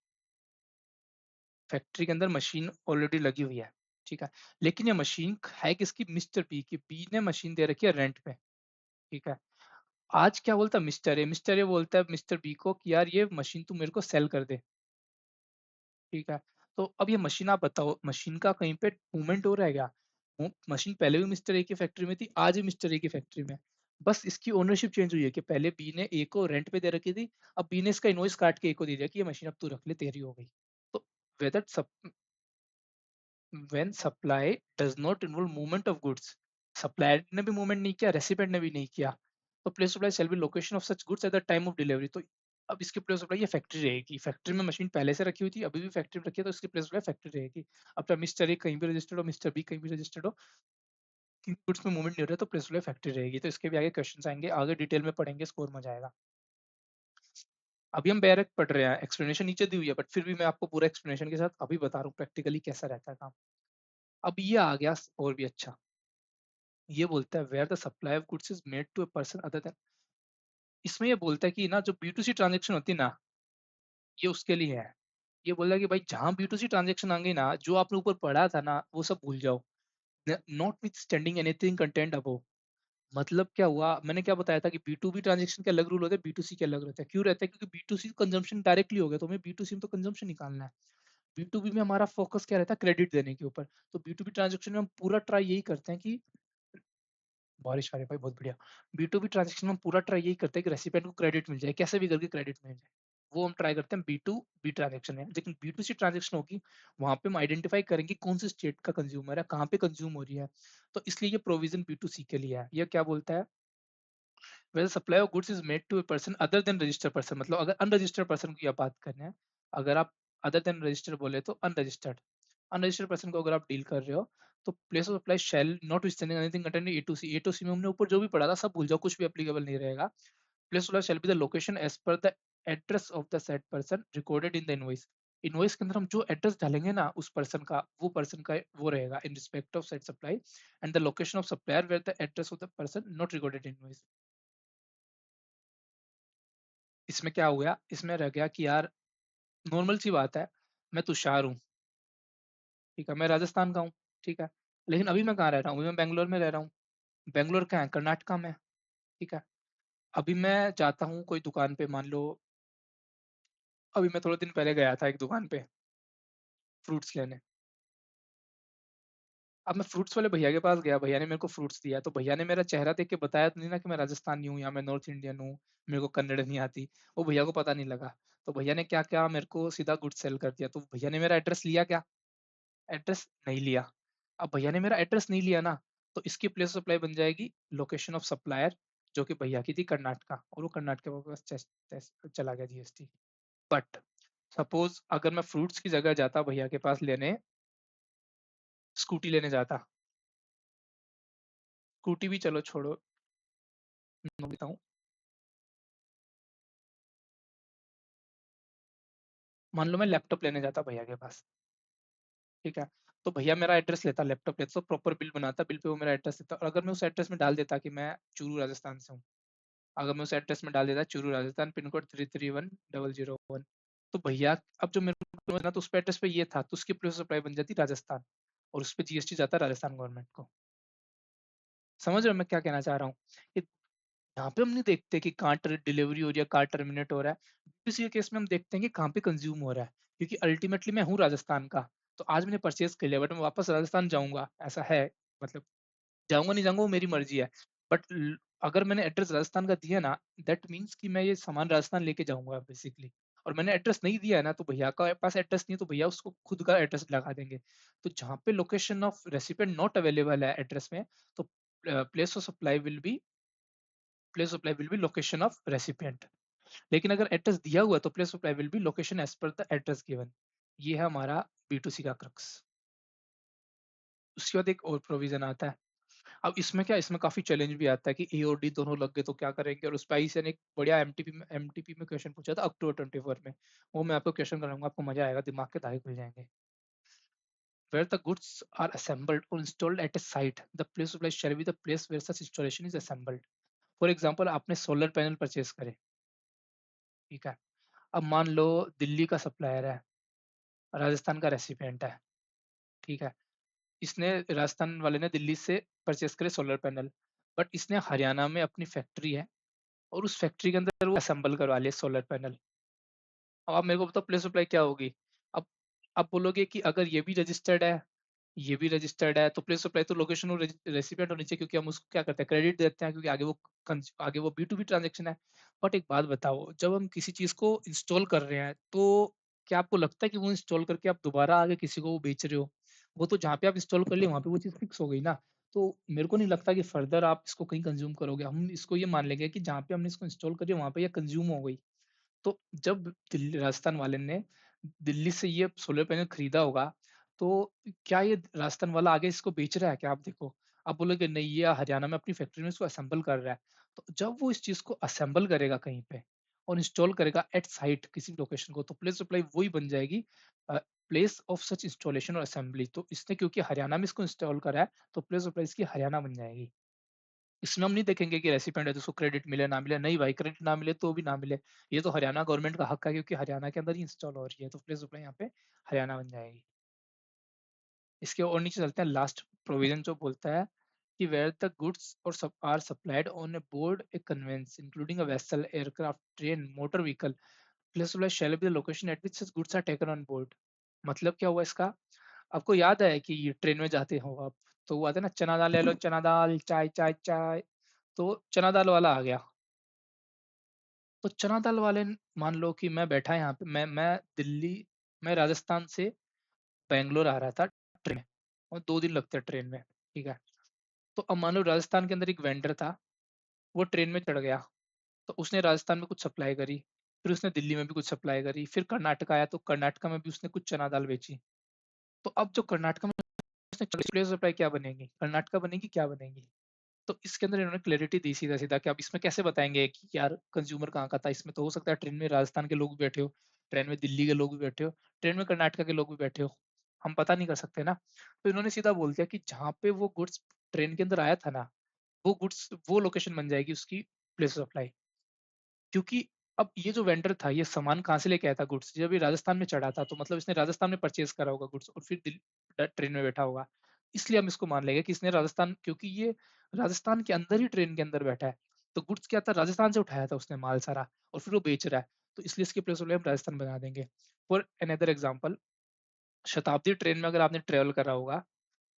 फैक्ट्री के अंदर मशीन ऑलरेडी लगी हुई है, ठीक है, लेकिन ये मशीन है किसकी, मिस्टर पी की। पी ने मशीन दे रखी है रेंट पे, ठीक है। आज क्या बोलता है मिस्टर ए बोलता है मिस्टर बी को कि यार ये मशीन तू मेरे को सेल कर दे, ठीक है। तो अब ये मशीन आप बताओ, मशीन का कहीं पे मूवमेंट हो रहा है क्या? मशीन पहले भी मिस्टर ए की फैक्ट्री में थी, आज भी मिस्टर ए की फैक्ट्री में, बस इसकी ओनरशिप चेंज हुई है कि पहले बी ने ए को रेंट पे दे रखी थी, अब बी ने इसका इनवॉइस काट के ए को दे दिया कि ये मशीन अब तू रख ले, तेरी हो गई। तो weather when supply does not involve movement of goods, supplier ने भी मूवमेंट नहीं किया, रेसिपिएंट ने भी नहीं किया, तो place supply shall be location of such goods at the time of delivery. तो अब इसकी प्लेस सप्लाई ये फैक्ट्री रहेगी, फैक्ट्री में मशीन पहले से रखी हुई थी, अभी भी फैक्ट्री में रखी है, तो इसकी प्लेस सप्लाई फैक्ट्री रहेगी। अब चाहे मिस्टर ए कहीं भी रजिस्टर्ड हो, मिस्टर बी कहीं भी रजिस्टर्ड हो, गुड्स में मूवमेंट नहीं हो रहा है, तो प्लेस सप्लाई फैक्ट्री रहेगी। तो इसके भी आगे क्वेश्चन आएंगे, आगे डिटेल में पढ़ेंगे, स्कोर मजा आएगा। अभी हम डायरेक्ट पढ़ रहे हैं, एक्सप्लेनेशन नीचे दी हुई है, बट फिर भी मैं आपको पूरा एक्सप्लेनेशन के साथ अभी बता रहा हूँ प्रैक्टिकली कैसा रहता है काम। अब ये आ गया और भी अच्छा, ये बोलता है where the supply of goods is made to a person other than, इसमें ये बोलता है कि ना जो बी टू सी ट्रांजेक्शन होती है ना, ये उसके लिए है। ये बोल रहा है कि भाई जहां बी टू सी ट्रांजेक्शन आ गई ना, जो आपने ऊपर पढ़ा था ना वो सब भूल जाओ, not with standing anything content above. मतलब क्या हुआ, मैंने क्या बताया था कि बी टू बी ट्रांजेक्शन के अलग रूल होते हैं, बी टू सी के अलग रहते हैं। क्यों रहता है, क्योंकि B to C consumption directly हो गया, तो हमें बी टू सी में तो कंजम्पशन निकालना है। बी टू बी में हमारा फोकस क्या रहता है, क्रेडिट देने के ऊपर। तो बी टू बी ट्रांजेक्शन में हम पूरा ट्राई यही करते हैं कि, बारिश आ रही है भाई, बहुत बढ़िया। बी टू बी ट्रांजेक्शन में हम पूरा ट्राई यही करते हैं कि रेसिपिएंट को क्रेडिट मिल जाए, कैसे भी करके क्रेडिट मिल जाए, वो हम ट्राई करते हैं बी टू बी ट्रांजेक्शन में। लेकिन बी टू सी ट्रांजेक्शन होगी, वहां पे हम आइडेंटिफाई करेंगे कौन सी स्टेट का कंज्यूमर है, कहाँ पे कंज्यूम हो रही है, तो इसलिए ये प्रोविजन बी टू सी के लिए है। ये क्या बोलता है, where the supply of goods is made to a person other than registered person, मतलब अगर अनरजिस्टर्ड पर्सन की आप बात कर रहे हैं, अगर आप अदर देन रजिस्टर्ड बोले तो अनरजिस्टर्ड, अनरजिस्टर्ड पर्सन को अगर आप डील कर रहे हो, तो place of supply shall notwithstanding anything content A to C. A to C में हमने ऊपर जो भी पढ़ा था सब भूल जाओ, कुछ भी एप्लीकेबल नहीं रहेगा। Place of supply shall be the location as per the address of the said person recorded in the invoice. Invoice के अंदर हम जो एड्रेस डालेंगे ना उस पर्सन का, वो पर्सन का वो रहेगा in respect of said supply, and the location of supplier where the address of the person not recorded in invoice. इसमें क्या हो गया, इसमें रह गया कि यार नॉर्मल सी बात है, मैं तुषार हूँ, ठीक है, मैं राजस्थान का हूँ, ठीक है, लेकिन अभी मैं कहाँ रह रहा हूँ, अभी मैं बेंगलोर में रह रहा हूँ। बेंगलोर कहाँ है, कर्नाटका में, ठीक है। अभी मैं जाता हूँ कोई दुकान पे, मान लो अभी मैं थोड़े दिन पहले गया था एक दुकान पे फ्रूट्स लेने। अब मैं फ्रूट्स वाले भैया के पास गया, भैया ने मेरे को फ्रूट्स दिया, तो भैया ने मेरा चेहरा देख के बताया तो नहीं ना कि मैं राजस्थानी हूँ या मैं नॉर्थ इंडियन हूँ, मेरे को कन्नड़ नहीं आती। वो भैया को पता नहीं लगा। तो भैया ने क्या क्या मेरे को सीधा गुड सेल कर दिया। तो भैया ने मेरा एड्रेस लिया क्या? एड्रेस नहीं लिया। अब भैया ने मेरा एड्रेस नहीं लिया ना, तो इसकी प्लेस सप्लाई बन जाएगी लोकेशन ऑफ सप्लायर, जो कि भैया की थी कर्नाटका, और वो कर्नाटका के पास चला गया जीएसटी। बट सपोज अगर मैं फ्रूट्स की जगह जाता भैया के पास लेने, स्कूटी लेने जाता, स्कूटी भी चलो छोड़ो, मैं बताऊं, मान लो मैं लैपटॉप लेने जाता भैया के पास, ठीक है, तो भैया मेरा एड्रेस लेता, लैपटॉप लेता, तो प्रॉपर बिल बनाता, बिल पे वो मेरा एड्रेस देता, और अगर मैं उस एड्रेस में डाल देता कि मैं चूरू राजस्थान से हूँ, अगर मैं उस एड्रेस में डाल देता चूरू राजस्थान, पिन कोड 331001, तो भैया अब जो मेरे को ना, तो उस पे एड्रेस पे ये था, तो उसकी पुलिस सप्लाई बन जाती राजस्थान, और उस पे जीएसटी जाता राजस्थान गवर्नमेंट को। समझ रहे हो मैं क्या कहना चाह रहा हूँ? कि यहाँ पे हम नहीं देखते कि कहाँ डिलीवरी हो रही है, कहाँ टर्मिनेट हो रहा है। किसी के केस में हम देखते हैं कि कहाँ पे कंज्यूम हो रहा है, क्योंकि अल्टीमेटली मैं हूँ राजस्थान का, तो आज मैंने परचेज कर लिया, बट मैं वापस राजस्थान जाऊंगा, ऐसा है, मतलब जाऊंगा नहीं जाऊंगा वो मेरी मर्जी है। बट अगर मैंने एड्रेस राजस्थान का दिया ना, दैट मीन्स कि मैं ये सामान राजस्थान लेके जाऊंगा बेसिकली। और मैंने एड्रेस नहीं दिया है ना, तो भैया का पास एड्रेस नहीं है, तो भैया उसको खुद का एड्रेस लगा देंगे। तो जहाँ पे location of recipient not available है एड्रेस में, तो place of supply will be location of recipient. लेकिन अगर एड्रेस दिया हुआ है तो place supply will be location as per the address given. ये है हमारा B2C का क्रक्स। उसके बाद एक और प्रोविजन आता है। अब इसमें क्या, इसमें काफी चैलेंज भी आता है कि ए और डी दोनों लग गए तो क्या करेंगे, और उस पर आईसीएन ने एक बढ़िया एमटीपी में क्वेश्चन पूछा था अक्टूबर 24 में। वो मैं आपको क्वेश्चन कराऊंगा, आपको मजा आएगा, दिमाग के तारे खुल जाएंगे। Where the goods are assembled or installed at a site, the place of place shall be the place where such installation is assembled. For example आपने सोलर पैनल परचेज करे, ठीक है, अब मान लो दिल्ली का सप्लायर है, राजस्थान का रेसिपिएंट है, ठीक है, इसने राजस्थान वाले ने दिल्ली से परचेज करे सोलर पैनल, बट इसने हरियाणा में अपनी फैक्ट्री है, और उस फैक्ट्री के अंदर वो असेंबल करवा लिया सोलर पैनल। अब आप मेरे को बताओ प्लेस सप्लाई क्या होगी? अब आप बोलोगे कि अगर ये भी रजिस्टर्ड है, ये भी रजिस्टर्ड है, तो प्लेस सप्लाई तो लोकेशन और रेसिपिएंट होनी चाहिए, क्योंकि हम उसको क्या करते हैं, क्रेडिट देते हैं, क्योंकि आगे वो B2B ट्रांजेक्शन है। बट एक बात बताओ, जब हम किसी चीज को इंस्टॉल कर रहे हैं, तो क्या आपको लगता है कि वो इंस्टॉल करके आप दोबारा आगे किसी को वो बेच रहे हो? वो तो जहाँ पे आप इंस्टॉल कर लिए वहां पे वो चीज फिक्स हो गई ना। तो मेरे को नहीं लगता कि फर्दर आप इसको कहीं कंज्यूम करोगे, हम इसको ये मान लेंगे कि जहाँ पे हमने इसको इंस्टॉल करी वहां पे ये कंज्यूम हो गई। तो जब दिल्ली राजस्थान वाले ने दिल्ली से ये सोलर पैनल खरीदा होगा, तो क्या ये राजस्थान वाला आगे इसको बेच रहा है क्या? आप देखो, आप बोलोगे नहीं, ये हरियाणा में अपनी फैक्ट्री में इसको असेंबल कर रहा है। तो जब वो इस चीज को असेंबल करेगा कहीं पे और इंस्टॉल करेगा एट साइट किसी लोकेशन को, तो प्लेस सप्लाई वही बन जाएगी, प्लेस ऑफ सच इंस्टॉलेशन और असेंबली। तो इसने क्योंकि हरियाणा में इसको इंस्टॉल करा है, तो प्लेस सप्लाई इसकी हरियाणा बन जाएगी। इसमें हम नहीं देखेंगे कि रेसिपिएंट है तो उसको क्रेडिट मिले ना मिले, नहीं भाई, क्रेडिट ना मिले तो भी ना मिले, ये तो हरियाणा गवर्नमेंट का हक है, क्योंकि हरियाणा के अंदर ही इंस्टॉल हो रही है, तो प्लीज सप्लाई यहाँ पे हरियाणा बन जाएगी। इसके और नीचे चलते हैं, लास्ट प्रोविजन जो बोलता है कि वेयर द गुड्स और सब are supplied on a board a conveyance including a vessel, aircraft, train, motor vehicle, place supply shall be the location at which goods are taken on board. मतलब क्या हुआ इसका? आपको याद है कि ये ट्रेन में जाते हो आप, तो वो आते हैं ना, चना दाल ले लो, चना दाल, चाय चाय चाय, तो चना दाल वाला आ गया। तो चना दाल वाले मान लो कि मैं बैठा यहाँ पे, मैं दिल्ली, मैं राजस्थान से बेंगलोर आ रहा था ट्रेन में, और 2 दिन लगते हैं ट्रेन में, ठीक है। तो अब मान लो राजस्थान के अंदर एक वेंडर था, वो ट्रेन में चढ़ गया, तो उसने राजस्थान में कुछ सप्लाई करी, फिर उसने दिल्ली में भी कुछ सप्लाई करी, फिर कर्नाटक आया तो कर्नाटक में भी उसने कुछ चना दाल बेची। तो अब जो कर्नाटक में उसने सप्लाई क्या बनेगी, कर्नाटका बनेगी, क्या बनेगी? तो इसके अंदर इन्होंने क्लैरिटी दी सीधा सीधा कि अब इसमें कैसे बताएंगे कि यार कंज्यूमर कहाँ का था। इसमें तो हो सकता है ट्रेन में राजस्थान के लोग भी बैठे हो, ट्रेन में दिल्ली के लोग भी बैठे हो, ट्रेन में कर्नाटका के लोग भी बैठे हो, हम पता नहीं कर सकते ना। तो इन्होंने सीधा बोल दिया कि जहाँ पे वो गुड्स ट्रेन के अंदर आया था ना, वो गुड्स वो लोकेशन बन जाएगी उसकी प्लेस ऑफ सप्लाई। क्योंकि अब ये जो वेंडर था ये सामान कहाँ से लेके आया था गुड्स, जब ये राजस्थान में चढ़ा था तो मतलब इसने राजस्थान में परचेज करा होगा गुड्स और फिर ट्रेन में बैठा होगा, इसलिए हम इसको मान लेंगे कि इसने राजस्थान, क्योंकि ये राजस्थान के अंदर ही ट्रेन के अंदर बैठा है, तो गुड्स क्या था, राजस्थान से उठाया था उसने माल सारा और फिर वो बेच रहा है, तो इसलिए इसके प्लेस हम राजस्थान बना देंगे। फॉर अनदर एग्जाम्पल, शताब्दी ट्रेन में अगर आपने ट्रेवल करा होगा,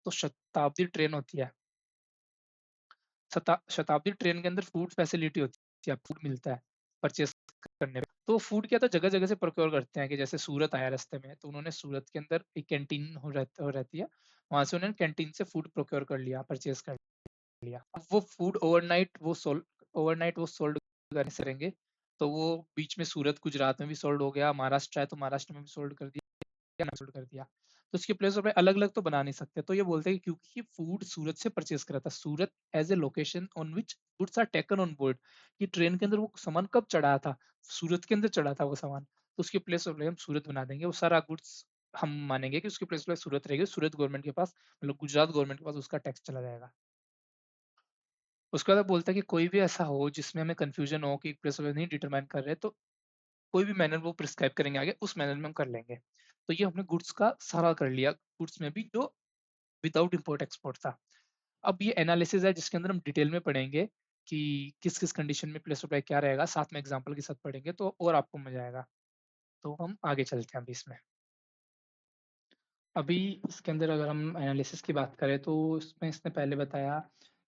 तो शताब्दी ट्रेन होती है, शताब्दी ट्रेन के अंदर फूड फैसिलिटी होती है, फूड मिलता है परचेस करने पे। तो फूड क्या था, जगह जगह से प्रोक्योर करते हैं, कि जैसे सूरत आया रास्ते में तो उन्होंने सूरत के अंदर एक कैंटीन हो रहती है, वहां से उन्होंने कैंटीन से फूड प्रोक्योर कर लिया, परचेस कर लिया। अब वो फूड ओवरनाइट वो सोल्ड करने से रहेंगे, तो वो बीच में सूरत गुजरात में भी सोल्ड हो गया, महाराष्ट्र है तो महाराष्ट्र में भी सोल्ड कर दिया, कैंसिल कर दिया। तो उसके प्लेस पे अलग अलग तो बना नहीं सकते, तो ये बोलते हैं कि क्योंकि फूड सूरत से परचेज करा था, Surat as a location on which goods are taken on board, कि ट्रेन के अंदर वो सामान कब चढ़ाया था, सूरत के अंदर चढ़ा था वो सामान, तो उसके प्लेस पे हम सूरत बना देंगे, वो सारा गुड्स हम मानेंगे कि उसके प्लेस पे सूरत रहेगी, सूरत गवर्नमेंट के पास, मतलब गुजरात गवर्नमेंट के पास उसका टैक्स चला जाएगा। उसके बाद बोलता है कि कोई भी ऐसा हो जिसमें हमें कंफ्यूजन हो कि प्लेस नहीं डिटरमाइन कर रहे, तो कोई भी मैनर वो प्रिस्क्राइब करेंगे आगे, उस मैनर में हम कर लेंगे। तो ये हमने गुड्स का सारा कर लिया, गुड्स में भी जो विदाउट इम्पोर्ट एक्सपोर्ट था। अब ये एनालिसिस है जिसके अंदर हम डिटेल में पढ़ेंगे कि किस किस कंडीशन में प्लेस सप्लाई क्या रहेगा, साथ में एग्जांपल के साथ पढ़ेंगे तो और आपको मजा आएगा। तो हम आगे चलते हैं अभी इसमें। अभी इसके अंदर अगर हम एनालिसिस की बात करें तो इसमें इसने पहले बताया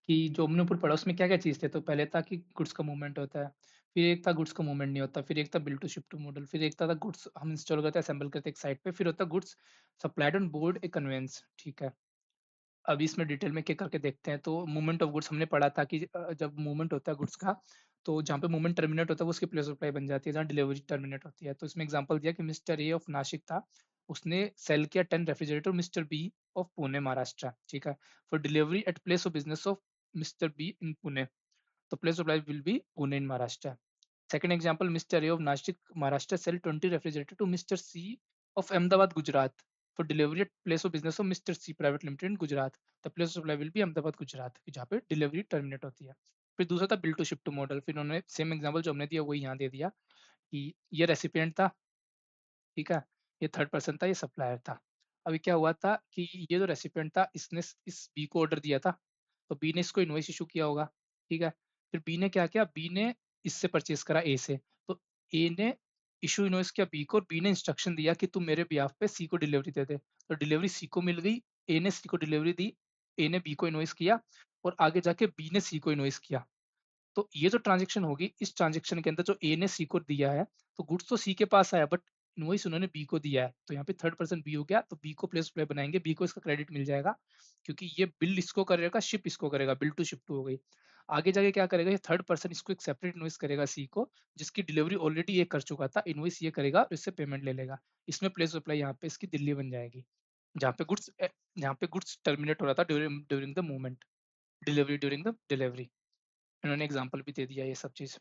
कि जो हमने ऊपर पढ़ा उसमें क्या क्या चीज़ थे, तो पहले था कि गुड्स का मूवमेंट होता है, फिर एक था गुड्स का मूवमेंट नहीं होता, फिर एक था build to ship to model, फिर एक था गुड्स हम इंस्टॉल करते हैं असेंबल करते हैं एक साइट पे, फिर होता है goods supplied on board a conveyance, ठीक है। अभी इसमें डिटेल में क्या करके देखते हैं, तो मूवमेंट ऑफ गुड्स हमने पढ़ा था कि जब मूवमेंट होता है गुड्स का, तो जहाँ पे मूवमेंट टर्मिनेट होता है वो उसकी प्लेस सप्लाई बन जाती है, जहाँ डिलीवरी टर्मिनेट होती है। तो इसमें एग्जांपल दिया कि मिस्टर ए ऑफ नासिक था, उसने सेल किया 10 refrigerator mister B of Pune Maharashtra, ठीक है, for delivery at place of business of mister B in Pune, तो place supply will be Pune in Maharashtra. Second example, Mr. A of Nashik, Maharashtra sell 20 refrigerator to Mr. C of Ahmedabad, Gujarat for delivery at place of business of Mr. C Private Limited in Gujarat. The place of supply will be Ahmedabad, Gujarat, जहाँ पे delivery terminate होती है। फिर दूसरा था bill to ship to model, फिर उन्होंने same example जो हमने दिया वही यहाँ दे दिया कि ये रेसिपिएंट था, ठीक है, ये थर्ड पर्सन था, ये सप्लायर था। अभी क्या हुआ था कि ये जो रेसिपिएंट था इसने इस बी को ऑर्डर दिया था, तो बी ने इसको इनवॉइस इशू किया होगा, ठीक है। फिर बी ने क्या किया, बी ने इससे परचेज करा ए से, तो ए ने इशू इनवॉइस किया बी को और बी ने इंस्ट्रक्शन दिया कि तू मेरे बिहाफ पे सी को डिलीवरी दे दे, तो डिलीवरी सी को मिल गई, ए ने सी को डिलीवरी दी, ए ने बी को इनवॉइस किया और आगे जाके बी ने सी को इनवॉइस किया। तो ये जो ट्रांजेक्शन होगी, इस ट्रांजेक्शन के अंदर जो ए ने सी को दिया है, तो गुड्स तो सी के पास आया बट इनवॉइस उन्होंने बी को दिया है, तो यहाँ पे थर्ड पर्सन बी हो गया, तो बी को प्लेस प्ले बनाएंगे, बी को इसका क्रेडिट मिल जाएगा क्योंकि ये बिल इसको करेगा, शिप इसको करेगा, बिल टू शिप टू हो गई। आगे जाके क्या करेगा, ये थर्ड पर्सन इसको एक सेपरेट इनवॉइस करेगा सी को, जिसकी डिलीवरी ऑलरेडी ये कर चुका था, इनवॉइस ये करेगा और इससे पेमेंट ले लेगा। इसमें प्लेस अप्लाई यहाँ पे इसकी दिल्ली बन जाएगी, जहाँ पे गुड्स टर्मिनेट हो रहा था during during the movement, delivery during the delivery. इन्होंने एग्जाम्पल भी दे दिया ये सब चीज।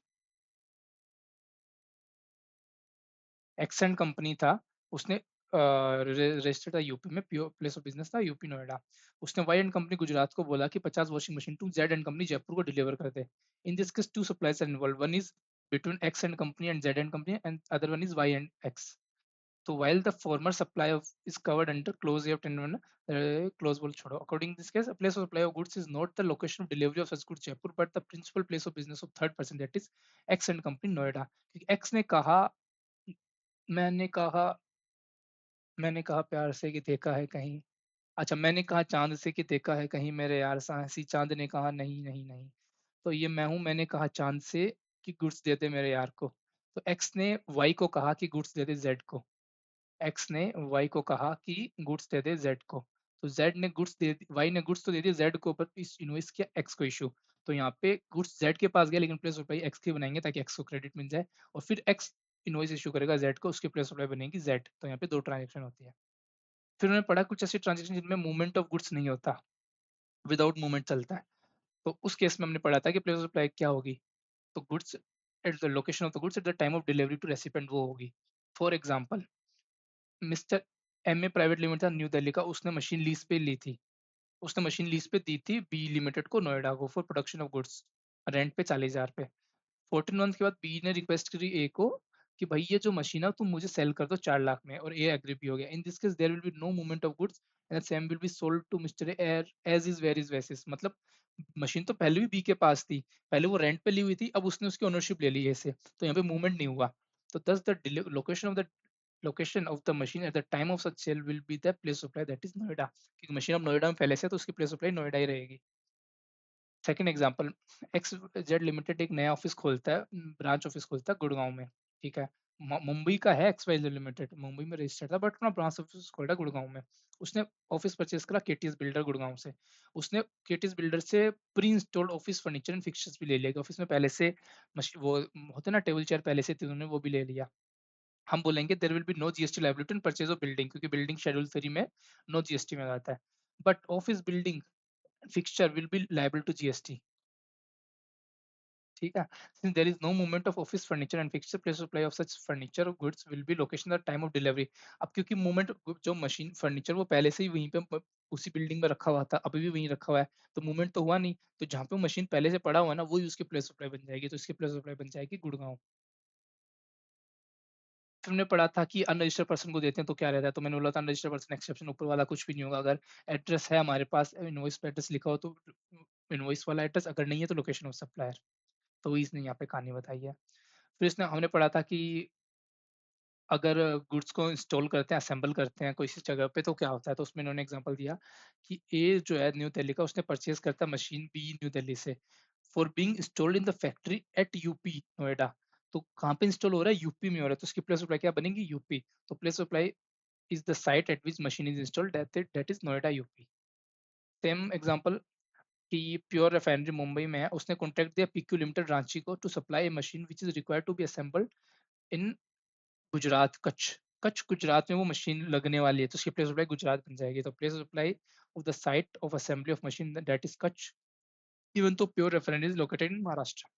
एक्सेंट कंपनी था, उसने रजिस्टर्ड था यूपी में, प्योर प्लेस ऑफ बिजनेस था यूपी नोएडा। उसने वाई एंड कंपनी गुजरात को बोला कि 50 washing machine to Z and company Jaipur को डिलीवर कर दे। In this case two suppliers are involve, one is between X and company and Z and company and other one is Y and X. तो while the former supply of is covered under clause of 10 clause बोल छोड़ो, according this case a place of supply of goods is not the location of delivery of such goods Jaipur but the principal place of business of third person, that is X and company Noida। क्योंकि X ने कहा, मैंने कहा मैंने कहा प्यार से कि देखा है कहीं, अच्छा मैंने कहा चांद से कि देखा है कहीं मेरे यार साहसी, चांद ने कहा नहीं नहीं नहीं, तो ये मैं हूं, मैंने कहा चांद से कि गुड्स दे दे मेरे यार को। तो एक्स ने वाई को कहा कि गुड्स दे दे जेड को, एक्स ने वाई को कहा कि गुड्स दे दे जेड को, तो जेड ने गुड्स दे, वाई ने गुड्स तो दे दिए जेड को पर इस इनवॉइस किया एक्स को इशू। तो यहाँ पे गुड्स जेड के पास गया लेकिन प्लेस सप्लाई एक्स की बनाएंगे ताकि एक्स को क्रेडिट मिल जाए, और फिर एक्स इनवॉइस इशू करेगा जेड को, उसकी प्लेस सप्लाई बनेगी जेड। तो यहाँ पे दो ट्रांजेक्शन होती है। फिर उन्होंने पढ़ा कुछ ऐसी ट्रांजेक्शन जिनमें मूवमेंट ऑफ गुड्स नहीं होता, विदाउट मूवमेंट चलता है, तो उस केस में हमने पढ़ा था कि प्लेस सप्लाई क्या होगी, तो goods at the location of the goods at the time of delivery to recipient वो होगी। For example, mister M A private limited था न्यू दिल्ली का, उसने मशीन लीज पे ली थी, उसने मशीन लीज पे दी थी बी लिमिटेड को नोएडा को for production of goods, rent पे 40,000 पे। 14 मंथ के बाद बी ने रिक्वेस्ट करी ए को कि भाई ये जो मशीन है तुम मुझे सेल कर दो 4 लाख में, और ए एग्री भी हो गया। In this case there will be no movement of goods and same will be sold to mister uh as is where is basis. मतलब मशीन तो पहले भी बी के पास थी, पहले वो रेंट पे ली हुई थी, अब उसने उसकी ओनरशिप ले ली ए से, तो यहाँ पे मूवमेंट नहीं हुआ। तो thus the location of the machine at the time of such sale will be the place supply that is Noida, क्योंकि मशीन अब नोएडा में पहले से है, तो उसकी प्लेस सप्लाई नोएडा ही रहेगी। Second example, x Z limited एक नया ऑफिस खोलता है, ब्रांच ऑफिस खोलता है गुड़गांव में, ठीक है। मुंबई का है X Y Z limited, Mumbai में रजिस्टर्ड था, बट अपना ब्रांच ऑफिस खोला गुड़गांव में। उसने ऑफिस परचेज करा केटीएस बिल्डर गुड़गांव से। उसने केटीएस बिल्डर से pre installed office furniture and fixtures भी ले लिया, ऑफिस में पहले से वो होते ना टेबल चेयर पहले से थे, उन्होंने वो भी ले लिया। हम बोलेंगे there will be no GST liability in purchase of building, क्योंकि बिल्डिंग शेड्यूल 3 में नो जीएसटी में आता है, but office building fixture will be liable to GST, ठीक है। Since there is no movement of office furniture and fixture, place supply of such furniture or goods will be location at time of delivery। अब क्योंकि movement जो machine furniture वो पहले से ही वहीं पे उसी बिल्डिंग में रखा हुआ था, अभी भी वहीं रखा हुआ है, तो मूवमेंट तो हुआ नहीं। तो जहाँ पे मशीन पहले से पड़ा हुआ है ना, वही उसकी प्लेस सप्लाई बन जाएगी, तो इसकी प्लेस सप्लाई बन जाएगी गुड़गांव। फिर हमने पढ़ा था कि अनरजिस्टर्ड पर्सन को देते हैं तो क्या रहता है, तो मैंने बोला था अनरजिस्टर्ड पर्सन एक्सेप्शन ऊपर वाला कुछ भी नहीं होगा। अगर एड्रेस है हमारे पास, इनवॉइस पे एड्रेस लिखा हो तो इनवॉइस वाला एड्रेस, अगर नहीं है तो लोकेशन ऑफ सप्लायर। तो वही इसने यहाँ पे कहानी बताई है। फिर इसने हमने पढ़ा था कि अगर गुड्स को इंस्टॉल करते हैं, असेंबल करते हैं कोई सी जगह पे, तो क्या होता है। तो उसमें इन्होंने एग्जांपल दिया कि ए जो है न्यू दिल्ली का, उसने परचेज करता है मशीन बी न्यू दिल्ली से for being installed in the factory eight UP Noida. तो कहाँ पे इंस्टॉल हो रहा है, यूपी में हो रहा है, तो उसकी प्लेस सप्लाई क्या बनेगी, यूपी। तो place supply is the site at which machine is installed, that is Noida UP. Same example कि प्योर रिफाइनरी मुंबई में है, उसने कॉन्ट्रैक्ट दिया पीक्यू लिमिटेड रांची को to supply a machine which is required to be assembled in Gujarat, Kutch. Kutch Gujarat में वो machine लगने वाली है, तो उसकी प्लेस सप्लाई गुजरात बन जाएगी। तो place supply of the site of assembly of machine that is Kutch, even though pure refinery is located in Maharashtra.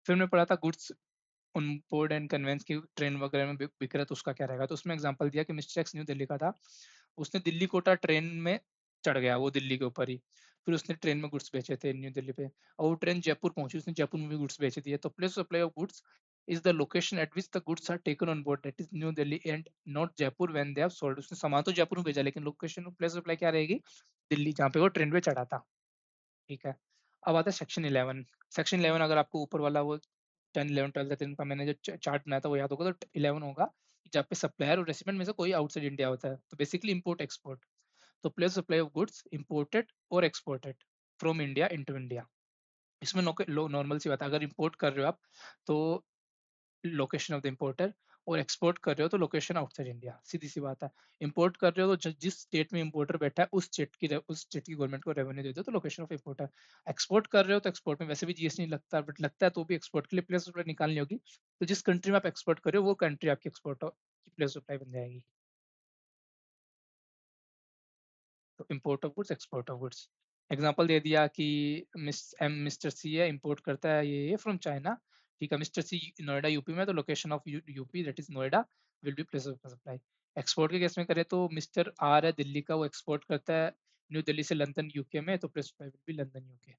फिर हमने पढ़ा था goods on board and conveyance की ट्रेन वगैरह में बिक रहा है, तो उसका क्या रहेगा। तो उसमें एग्जांपल दिया कि मिस्टर एक्स न्यू दिल्ली का था, उसने दिल्ली कोटा ट्रेन में चढ़ गया, वो दिल्ली के ऊपर ही। फिर उसने ट्रेन में गुड्स बेचे थे न्यू दिल्ली पे, और वो ट्रेन जयपुर पहुंची, उसने जयपुर में भी गुड्स बेचे दिए। तो place supply of goods is the location at which the goods are taken on board that is New Delhi and not Jaipur when they have sold. उसने सामान तो जयपुर में भेजा, लेकिन लोकेशन प्लेस सप्लाई क्या रहेगी, दिल्ली, जहाँ पे वो ट्रेन पे चढ़ा था, ठीक है। अब आता है सेक्शन 11। सेक्शन 11 अगर आपको ऊपर वाला वो 10 11 12 13 का मैंने जो चार्ट बनाया था वो याद होगा, तो 11 होगा जहाँ पे सप्लायर और रेसिपिएंट में से कोई आउटसाइड इंडिया होता है, तो बेसिकली इंपोर्ट एक्सपोर्ट। तो place supply of goods imported और exported from India into India. इसमें नॉर्मल सी बात है, अगर इंपोर्ट कर रहे हो आप तो लोकेशन ऑफ द इंपोर्टर, और एक्सपोर्ट कर रहे हो तो लोकेशन आउटसाइड इंडिया, सीधी सी बात है। इंपोर्ट कर रहे हो तो जिस स्टेट में इंपोर्टर बैठा है उस स्टेट की गवर्नमेंट को रेवेन्यू दे दो, तो लोकेशन ऑफ इंपोर्टर। एक्सपोर्ट कर रहे हो तो एक्सपोर्ट में वैसे भी जीएसटी नहीं लगता, बट लगता है तो भी एक्सपोर्ट के लिए प्लेस सप्लाई निकालनी होगी, तो जिस कंट्री में आप एक्सपोर्ट कर रहे हो वो कंट्री आपकी एक्सपोर्ट की प्लेस सप्लाई बन जाएगी। तो import of goods, export of goods. Example दे दिया कि मिस्टर सी है, इंपोर्ट करता है ये फ्रॉम चाइना, ठीक है। मिस्टर सी नोएडा यूपी में, तो location of UP that is Noida will be place of supply. Export के केस में करें तो मिस्टर आर है दिल्ली का, वो एक्सपोर्ट करता है न्यू दिल्ली से लंदन यूके में, तो place supply will B London UK.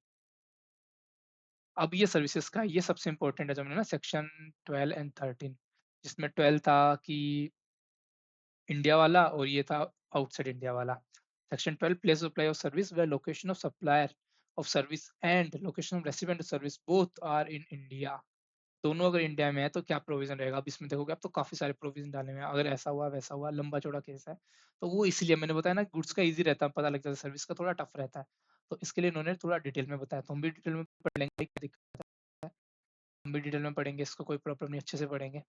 अब ये सर्विसेज का, ये सबसे इंपॉर्टेंट है जो मैंने ना सेक्शन 12 एंड 13, जिसमें 12 था कि इंडिया वाला, और ये था आउटसाइड इंडिया वाला। Section 12 place supply of service where location of supplier of service and location of resident of service both are in India. दोनों अगर इंडिया में है तो क्या प्रोविजन रहेगा। अब इसमें देखोगे आप तो काफी सारे प्रोविजन डाले हुए हैं, अगर ऐसा हुआ वैसा हुआ, लंबा चौड़ा केस है, तो वो इसलिए मैंने बताया ना, गुड्स का इजी रहता है पता लग जाता है, सर्विस का थोड़ा टफ रहता है, तो इसके लिए इन्होंने थोड़ा डिटेल में बताया। तो हम भी डिटेल में पढ़ लेंगे, क्या दिक्कत है, हम भी डिटेल में पढ़ेंगे, इसको कोई प्रॉब्लम नहीं, अच्छे से पढ़ेंगे।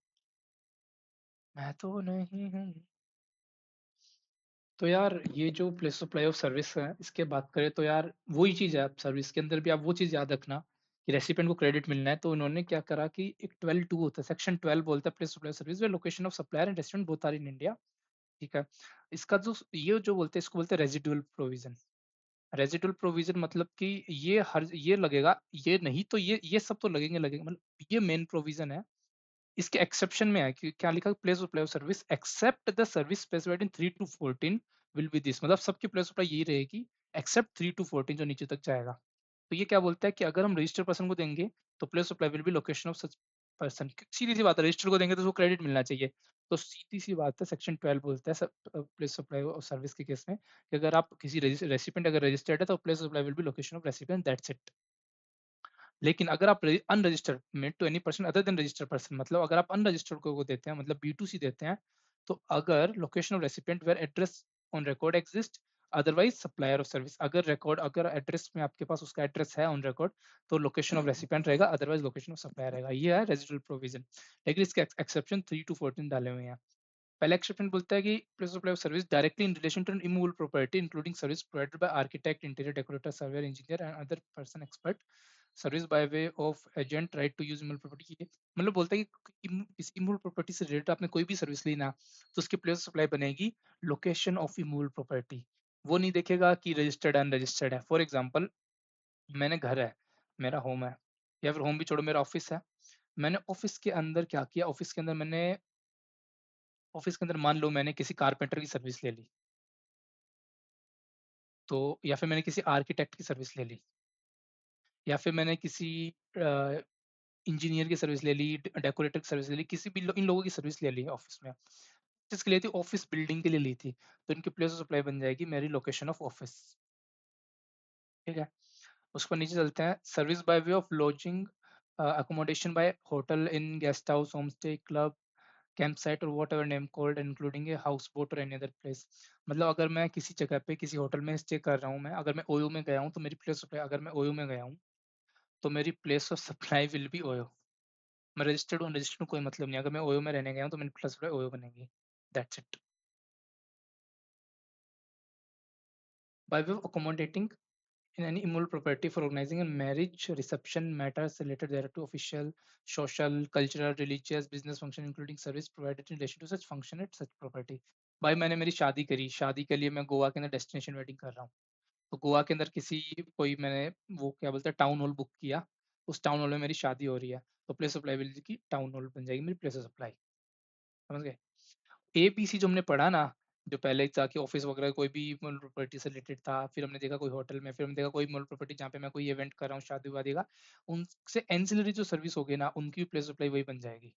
मैं तो नहीं हूँ। तो यार ये जो प्लेस सप्लाई ऑफ सर्विस है, इसके बात करें तो यार वही चीज़ है, आप सर्विस के अंदर भी आप वो चीज़ याद रखना कि रेसिपेंट को क्रेडिट मिलना है। तो इन्होंने क्या करा कि एक 12(2) होता है, सेक्शन 12 बोलता है place supply service where location of supplier and resident both are in India, ठीक है। इसका जो ये जो बोलते हैं, इसको बोलते हैं रेजिडुअल प्रोविजन। रेजिडुअल प्रोविजन मतलब कि ये लगेगा, ये नहीं तो ये सब तो लगेंगे लगेंगे, मतलब ये मेन प्रोविजन है। इसके एक्सेप्शन में है कि क्या लिखा, place of play service except the service specified in 3 to 14 will be this, मतलब सबकी प्लेस सप्लाई यही रहेगी एक्सेप्ट 3 to 14 जो नीचे तक जाएगा। तो ये क्या बोलता है कि अगर हम रजिस्टर्ड पर्सन को देंगे तो place supply will be location of such person. सीधी सी बात है, रजिस्टर को देंगे तो उसको क्रेडिट मिलना चाहिए। तो सीधी सी बात है, सेक्शन 12 बोलता है प्लेस सप्लाई और सर्विस के केस में कि अगर आप किसी रेसिपिएंट अगर रजिस्टर्ड है तो place supply will be location of recipient, that's it. लेकिन अगर आप unregistered made to any person other than registered person, मतलब अगर आप अनरजिस्टर्ड को देते हैं, मतलब B2C देते हैं, तो अगर location of recipient where address on record exist, otherwise supplier of service. अगर एड्रेस में आपके पास उसका एड्रेस है ऑन रिकॉर्ड तो लोकेशन ऑफ रेसिपिएंट रहेगा, अदरवाइज लोकेशन ऑफ सप्लायर रहेगा। ये है रेजिडुअल प्रोविजन। लेकिन इसके एक्सेप्शन 3 to 14 डाले हुए हैं। पहला एक्सेप्शन बोलता है कि place supply of service directly in relation to an immovable property including service provided by architect, interior decorator, surveyor, engineer and other person expert, service by way of agent, right to use immovable property. ये मतलब बोलता है कि इस immovable property से related आपने कोई भी सर्विस ली ना, तो उसकी प्लेस सप्लाई बनेगी लोकेशन ऑफ इमूवेबल प्रॉपर्टी। वो नहीं देखेगा कि रजिस्टर्ड अनरजिस्टर्ड है। फॉर एग्जाम्पल, मैंने घर है, मेरा होम है, या फिर होम भी छोड़ो, मेरा ऑफिस है। मैंने ऑफिस के अंदर क्या किया, ऑफिस के अंदर मान लो मैंने किसी कारपेंटर की सर्विस ले ली, तो या फिर मैंने किसी आर्किटेक्ट की सर्विस ले ली, या फिर मैंने किसी इंजीनियर की सर्विस ले ली, डेकोरेटर की सर्विस ले ली, किसी भी इन लोगों की सर्विस ले ली ऑफिस में। जिसके लिए थी, ऑफिस बिल्डिंग के लिए ली थी, तो इनकी प्लेस ऑफ सप्लाई बन जाएगी मेरी लोकेशन ऑफ ऑफिस। ठीक है, उसको नीचे चलते हैं। Service by way of lodging, accommodation by hotel, inn guest house, homestay, club, campsite और whatever name called including a houseboat और एनी अदर प्लेस। मतलब अगर मैं किसी जगह पे किसी होटल में स्टे कर रहा हूँ, मैं अगर मैं ओयो में गया हूँ तो मेरी प्लेस ऑफ, अगर मैं ओयो में गया हूँ तो मेरी place of supply will B OYO. मैं रजिस्टर्ड हूँ, रजिस्टर्ड कोई मतलब नहीं, अगर मैं ओयो में रहने गया हूँ तो मेरी प्लेस ऑफ ओयो बनेगी, that's it. Bye way of accommodating in any immovable property for organizing a marriage reception, matters related thereto, official, social, cultural, religious, business function including service provided in relation to such function at such property। भाई मैंने मेरी शादी करी, शादी के लिए मैं गोवा के अंदर डेस्टिनेशन वेडिंग कर रहा हूँ, तो गोवा के अंदर किसी कोई मैंने वो क्या बोलते हैं टाउन हॉल बुक किया, उस टाउन हॉल में मेरी शादी हो रही है, तो प्लेस ऑफ लाइबिलिटी की टाउन हॉल बन जाएगी मेरी प्लेस ऑफ सप्लाई। समझ गए? एपीसी जो हमने पढ़ा ना, जो पहले था कि ऑफिस वगैरह कोई भी मॉल प्रॉपर्टी से रिलेटेड था, फिर हमने देखा कोई होटल में, फिर हमने देखा कोई मॉल प्रॉपर्टी जहाँ पे मैं कोई इवेंट कर रहा हूँ, शादी वादी का, उनसे एंसिलरी जो सर्विस होगी ना, उनकी प्लेस सप्लाई वही बन जाएगी।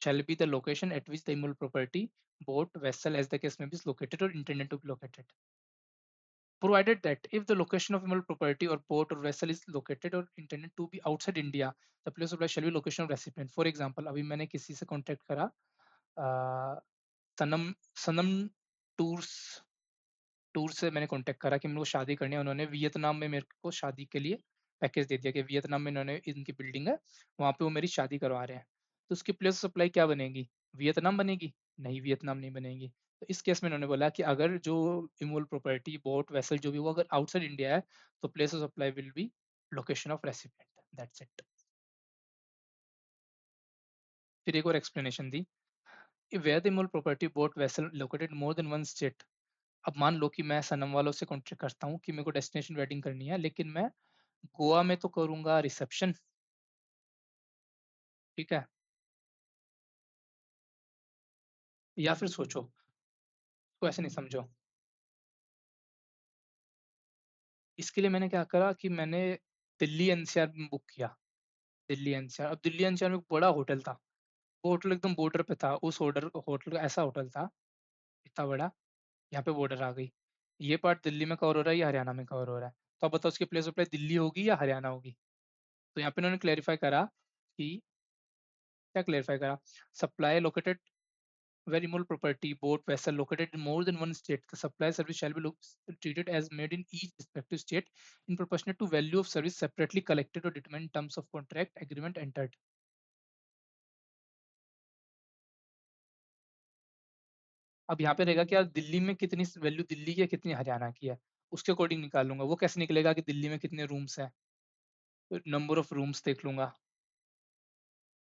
Shall be the location at which the immovable property, boat, vessel as the case में बी लोकेटेड और intended to be located, provided that if the location of immovable property or port or vessel is located or intended to be outside India, the place of supply shall be location of recipient। For example, अभी मैंने किसी से contact करा, सनम सनम tours tour से मैंने contact करा कि मेरे को शादी करनी है। उन्होंने वियतनाम में मेरे को शादी के लिए पैकेज दे दिया कि वियतनाम में इन्होंने इनकी बिल्डिंग है, वहाँ पे वो मेरी शादी करवा रहे हैं। तो उसकी प्लेस सप्लाई क्या बनेगी? वियतनाम बनेगी? नहीं, वियतनाम नहीं बनेगी। तो इस केस में इन्होंने बोला कि अगर जो इमूवेबल प्रॉपर्टी, बोट, वेसल जो भी वो अगर आउटसाइड इंडिया है तो place of supply will be location of recipient, that's it. फिर एक और एक्सप्लेनेशन दी, where the immovable property, boat, vessel located more than one state. अब मान लो कि मैं सनम वालों से कॉन्टेक्ट करता हूँ कि मेरे को डेस्टिनेशन वेडिंग करनी है, लेकिन मैं गोवा में तो करूंगा रिसेप्शन, ठीक है, या फिर सोचो, तो ऐसे नहीं समझो। इसके लिए मैंने क्या करा कि मैंने दिल्ली एनसीआर में बुक किया। दिल्ली एनसीआर, अब दिल्ली एनसीआर में एक बड़ा होटल था, वो होटल एकदम बॉर्डर पे था। उस होटल होटल का ऐसा होटल था, इतना बड़ा, यहाँ पे बॉर्डर आ गई। ये पार्ट दिल्ली में कवर हो रहा है या हरियाणा में कवर हो रहा है? तो अब बताओ उसकी प्लेस ऑफ प्ले दिल्ली होगी या हरियाणा होगी? तो यहाँ पे उन्होंने क्लेरिफाई करा कि, क्या क्लेरिफाई करा, supply located where immovable property, boat, vessel located in more than one state, the supply service shall be treated as made in each respective state in proportionate to value of service separately collected or determined in terms of contract agreement entered। अब यहाँ पे रहेगा कि यार दिल्ली में कितनी value Delhi की है, कितनी हरियाणा की है, उसके अकॉर्डिंग निकाल लूंगा। वो कैसे निकलेगा कि दिल्ली में कितने रूम्स हैं? नंबर ऑफ रूम्स देख लूंगा,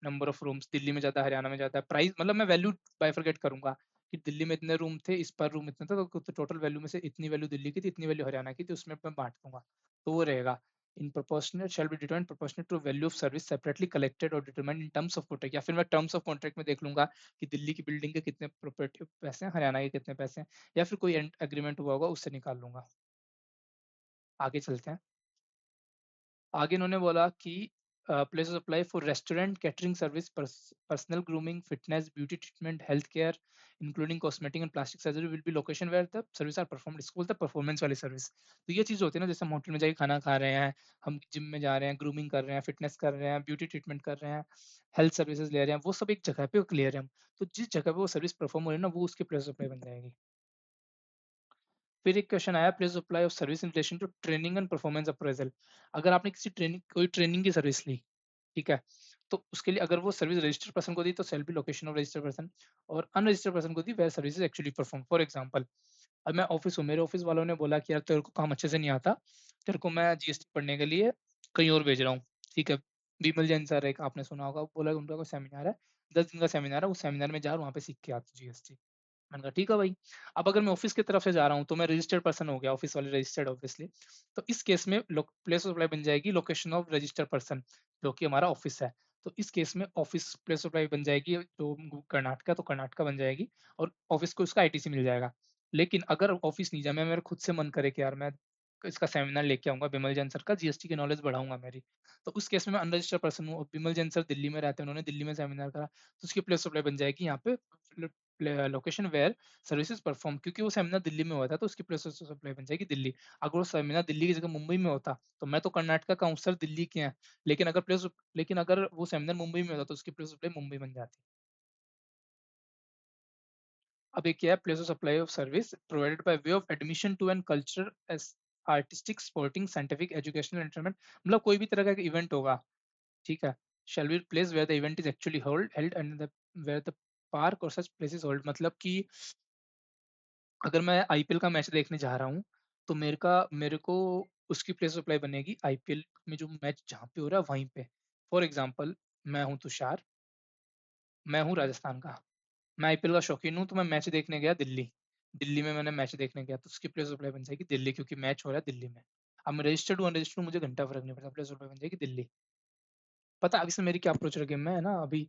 नंबर ऑफ रूम्स दिल्ली में ज्यादा हरियाणा में ज्यादा, प्राइस मतलब मैं वैल्यू बाइफरकेट करूंगा कि दिल्ली में इतने रूम थे, इस पर रूम इतना था, तो टोटल वैल्यू में से इतनी वैल्यू दिल्ली की थी, इतनी वैल्यू हरियाणा की थी, उसमें मैं बांट दूंगा। तो वो रहेगा, in proportional shall be determined proportional to value of service separately collected और determined in terms of contract. या फिर मैं टर्म्स ऑफ कॉन्ट्रैक्ट में देख लूंगा कि दिल्ली की बिल्डिंग के कितने प्रॉपर्टी पैसे हैं, हरियाणा के कितने पैसे हैं, या फिर कोई एग्रीमेंट हुआ होगा उससे निकाल लूंगा। आगे चलते हैं। आगे इन्होंने बोला कि place of supply for restaurant, catering service, personal grooming, fitness, beauty treatment, health care including cosmetic and plastic surgery will be location where the service are performed. इसको बोलते हैं परफॉर्मेंस वाली सर्विस। तो ये चीज़ होती है ना, जैसे हम होटल में जाके खाना खा रहे हैं, हम जिम में जा रहे हैं, ग्रूमिंग कर रहे हैं, फिटनेस कर रहे हैं, ब्यूटी ट्रीटमेंट कर रहे हैं, हेल्थ सर्विसेज ले रहे हैं, वो सब एक जगह पे क्लियर है हम। तो जिस जगह पे वो सर्विस परफॉर्म हो रही है ना, वो उसकी प्लेस ऑफ सप्लाई बन जाएगी। फिर एक क्वेश्चन आया, place supply of service in relation to training and performance appraisal. अगर आपने किसी कोई ट्रेनिंग की सर्विस ली, ठीक है, तो उसके लिए अगर वो सर्विस रजिस्टर्ड पर्सन को दी तो shall be location of registered person, और अनरजिस्टर्ड पर्सन को दी where service is actually perform. For example, अब मैं ऑफिस हूँ, मेरे ऑफिस वालों ने बोला कि यार तेरे को काम अच्छे से नहीं आता, तेरे को मैं जीएसटी पढ़ने के लिए कहीं और भेज रहा हूँ, ठीक है। बिमल जैन सर, एक आपने सुना होगा, बोला उनका कोई सेमिनार है, 10 दिन का सेमिनार है, उस सेमिनार में जा वहाँ पे सीख के आता जीएसटी। मैंने कहा ठीक है भाई। अब अगर मैं ऑफिस की तरफ से जा रहा हूँ तो मैं रजिस्टर्ड पर्सन हो गया, ऑफिस वाले रजिस्टर्ड ऑब्वियसली। तो इस केस में प्लेस ऑफ सप्लाई बन जाएगी लोकेशन ऑफ रजिस्टर्ड पर्सन, जो कि हमारा ऑफिस है। तो इस केस में ऑफिस प्लेस ऑफ सप्लाई बन जाएगी जो कर्नाटका, तो कर्नाटका बन जाएगी, और ऑफिस को उसका आईटीसी मिल जाएगा। लेकिन अगर ऑफिस नहीं जाए, मैं मेरा खुद से मन करे कि यार मैं इसका सेमिनार लेके आऊंगा बिमल जैन सर का, जीएसटी की नॉलेज बढ़ाऊंगा मेरी, तो उस केस में मैं अनरजिस्टर्ड पर्सन हूँ, और बिमल जैन सर दिल्ली में रहते हैं, उन्होंने दिल्ली में सेमिनार करा, तो उसकी प्लेस ऑफ सप्लाई बन जाएगी यहाँ पे लोकेशन वेयर सर्विसेज परफॉर्म, क्योंकि वो सेमिनार दिल्ली में हुआ था, तो उसकी प्लेस ऑफ सप्लाई बन जाएगी दिल्ली। अगर वो सेमिनार दिल्ली की जगह मुंबई में होता, तो मैं तो कर्नाटका का हूँ, सर दिल्ली के हैं, लेकिन अगर वो सेमिनार मुंबई में होता तो उसकी प्लेस ऑफ सप्लाई मुंबई बन जाती। अब एक क्या है, place of supply of service provided by way of admission to an culture as artistic, sporting, scientific, educational, entertainment, मतलब कोई भी तरह का इवेंट होगा, ठीक है, shall be place where the event is actually held and the where the park or such place is hold। मतलब कि अगर मैं आईपीएल का मैच देखने जा रहा हूँ, तो मेरे को उसकी प्लेस सप्लाई बनेगी आईपीएल में जो मैच जहाँ पे हो रहा है वहीं पे। फॉर एग्जाम्पल, मैं हूँ तुषार, मैं हूँ राजस्थान का, मैं आईपीएल का शौकीन हूँ, तो मैं मैच देखने गया दिल्ली, दिल्ली में मैंने मैच देखने गया, तो उसकी प्लेस सप्लाई बन जाएगी दिल्ली, क्योंकि मैच हो रहा है दिल्ली में। अब मैं रजिस्टर्ड हूँ अनरजिस्टर्ड हूँ, मुझे घंटा फर्क नहीं पड़ता, प्लेस सप्लाई बन जाएगी दिल्ली। पता है अभी से मेरी क्या अप्रोच रखी है, मैं है ना अभी